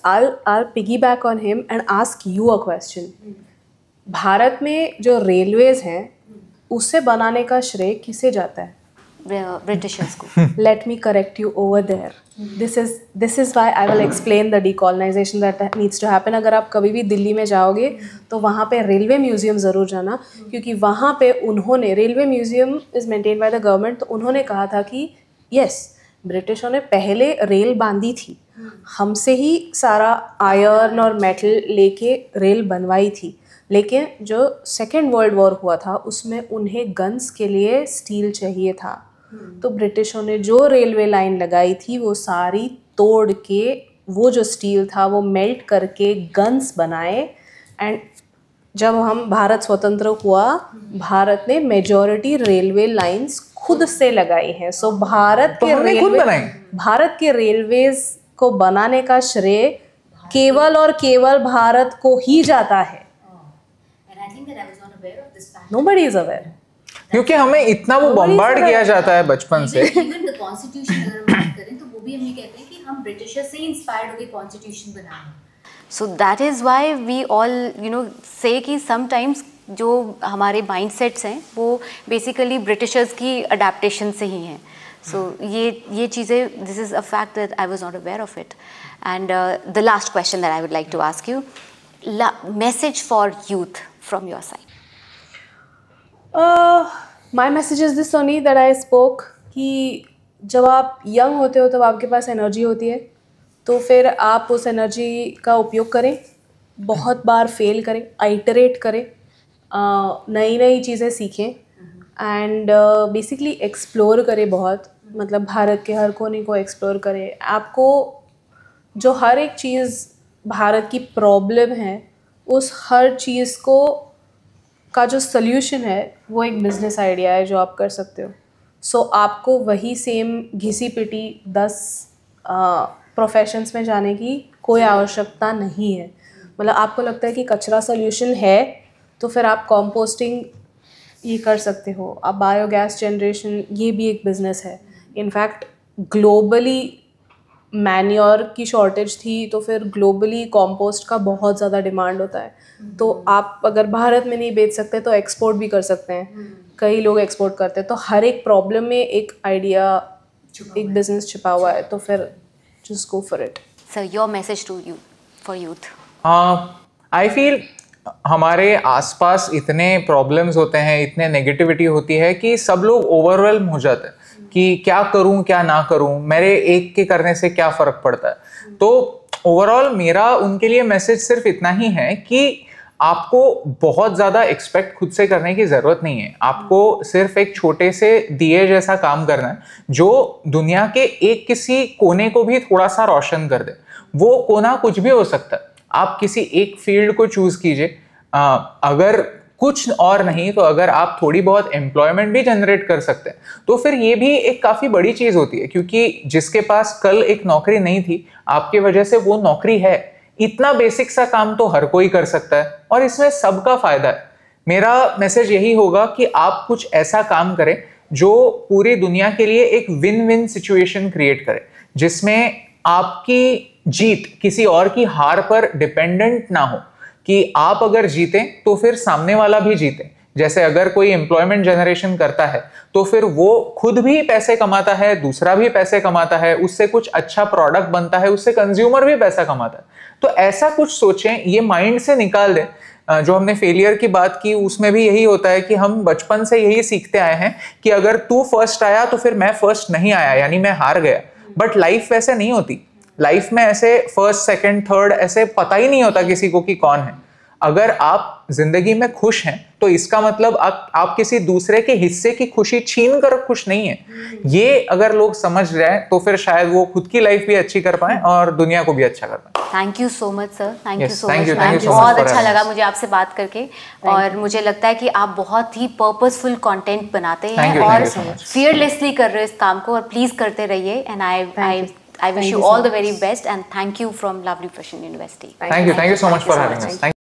I'll piggyback on him and ask you a question. Bharat में जो railways हैं उसे बनाने का श्रेय किसे जाता है? ब्रिटिशर्स को। Let me correct you over there. This is why I will explain the decolonization that needs to happen. अगर आप कभी भी दिल्ली में जाओगे तो वहाँ पे रेलवे म्यूजियम ज़रूर जाना, क्योंकि वहाँ पे उन्होंने, railway museum is maintain by the government, तो उन्होंने कहा था कि यस, ब्रिटिशों ने पहले रेल बांधी थी, हमसे ही सारा आयरन और मेटल लेके रेल बनवाई थी, लेकिन जो सेकेंड वर्ल्ड वॉर हुआ था उसमें उन्हें गन्स के लिए स्टील चाहिए था। तो ब्रिटिशों ने जो रेलवे लाइन लगाई थी वो सारी तोड़ के, वो जो स्टील था वो मेल्ट करके गन्स बनाए। एंड जब हम भारत स्वतंत्र हुआ, भारत ने मेजॉरिटी रेलवे लाइंस खुद से लगाई हैं। सो भारत के रेलवेज को बनाने का श्रेय केवल और केवल भारत को ही जाता है। Nobody is aware. क्योंकि हमें इतना वो बम्बार्ड किया जाता है बचपन से। Even the Constitution अगर हम बात करें तो वो भी हम ये कहते हैं कि हम ब्रिटिशर से इंस्पायर्ड होकर कॉन्स्टिट्यूशन बनाए। So that is why we all say कि sometimes जो हमारे माइंडसेट्स हैं वो बेसिकली ब्रिटिशर्स की अडेप्टेशन से ही हैं। So ये चीज़ें, this is a fact that I was not aware of it. And the last question that I would like to ask you, message for youth from your side. My message is this only that I spoke, कि जब आप young होते हो तब आपके पास energy होती है, तो फिर आप उस एनर्जी का उपयोग करें, बहुत बार फेल करें, आइटरेट करें, नई नई चीज़ें सीखें एंड बेसिकली एक्सप्लोर करें बहुत, मतलब भारत के हर कोने को एक्सप्लोर करें। आपको जो हर एक चीज़ भारत की प्रॉब्लम है, उस हर चीज़ का जो सल्यूशन है वो एक बिज़नेस आइडिया है जो आप कर सकते हो। सो आपको वही सेम घिसी पिटी 10 प्रोफेशंस में जाने की कोई आवश्यकता नहीं है। मतलब आपको लगता है कि कचरा सल्यूशन है तो फिर आप कंपोस्टिंग ये कर सकते हो, आप बायोगैस जनरेशन, ये भी एक बिज़नेस है। इनफैक्ट ग्लोबली मैन्योर की शॉर्टेज थी तो फिर ग्लोबली कंपोस्ट का बहुत ज़्यादा डिमांड होता है। तो आप अगर भारत में नहीं बेच सकते तो एक्सपोर्ट भी कर सकते हैं, कई लोग एक्सपोर्ट करते हैं। तो हर एक प्रॉब्लम में एक आइडिया, एक बिजनेस छिपा हुआ है, तो फिर just go for it. Sir, your message to you for youth? I feel हमारे आसपास इतने प्रॉब्लम्स होते हैं, इतने नेगेटिविटी होती है कि सब लोग ओवरवेल्म हो जाते हैं कि क्या करूं क्या ना करूं, मेरे एक के करने से क्या फ़र्क पड़ता है। तो ओवरऑल मेरा उनके लिए मैसेज सिर्फ इतना ही है कि आपको बहुत ज़्यादा एक्सपेक्ट खुद से करने की ज़रूरत नहीं है। आपको सिर्फ एक छोटे से दिए जैसा काम करना है जो दुनिया के एक किसी कोने को भी थोड़ा सा रोशन कर दे। वो कोना कुछ भी हो सकता है। आप किसी एक फील्ड को चूज़ कीजिए, अगर कुछ और नहीं तो अगर आप थोड़ी बहुत एम्प्लॉयमेंट भी जनरेट कर सकते हैं तो फिर ये भी एक काफ़ी बड़ी चीज़ होती है, क्योंकि जिसके पास कल एक नौकरी नहीं थी, आपकी वजह से वो नौकरी है। इतना बेसिक सा काम तो हर कोई कर सकता है और इसमें सबका फायदा है। मेरा मैसेज यही होगा कि आप कुछ ऐसा काम करें जो पूरी दुनिया के लिए एक विन विन सिचुएशन क्रिएट करे, जिसमें आपकी जीत किसी और की हार पर डिपेंडेंट ना हो, कि आप अगर जीतें तो फिर सामने वाला भी जीते। जैसे अगर कोई एम्प्लॉयमेंट जनरेशन करता है तो फिर वो खुद भी पैसे कमाता है, दूसरा भी पैसे कमाता है, उससे कुछ अच्छा प्रोडक्ट बनता है, उससे कंज्यूमर भी पैसा कमाता है। तो ऐसा कुछ सोचें, ये माइंड से निकाल दें। जो हमने फेलियर की बात की उसमें भी यही होता है कि हम बचपन से यही सीखते आए हैं कि अगर तू फर्स्ट आया तो फिर मैं फर्स्ट नहीं आया, यानी मैं हार गया। बट लाइफ वैसे नहीं होती। लाइफ में ऐसे फर्स्ट सेकंड थर्ड ऐसे पता ही नहीं होता किसी को कि कौन है। अगर आप जिंदगी में खुश हैं तो इसका मतलब आप किसी दूसरे के हिस्से की खुशी छीन कर खुश नहीं है। ये अगर लोग समझ रहे हैं तो फिर शायद वो खुद की लाइफ भी अच्छी कर पाए और दुनिया को भी अच्छा कर पाए। Thank you so much sir, thank you Yes, so thank much you, ma'am, thank you so much बहुत for अच्छा having लगा us. मुझे आपसे बात करके। और मुझे लगता है कि आप बहुत ही पर्पसफुल कंटेंट बनाते Thank हैं you, और thank you so much. Fearlessly कर रहे हो इस काम को, और प्लीज करते रहिए। And I wish you all the very best and thank you from Lovely Fashion University. Thank you so much for having us.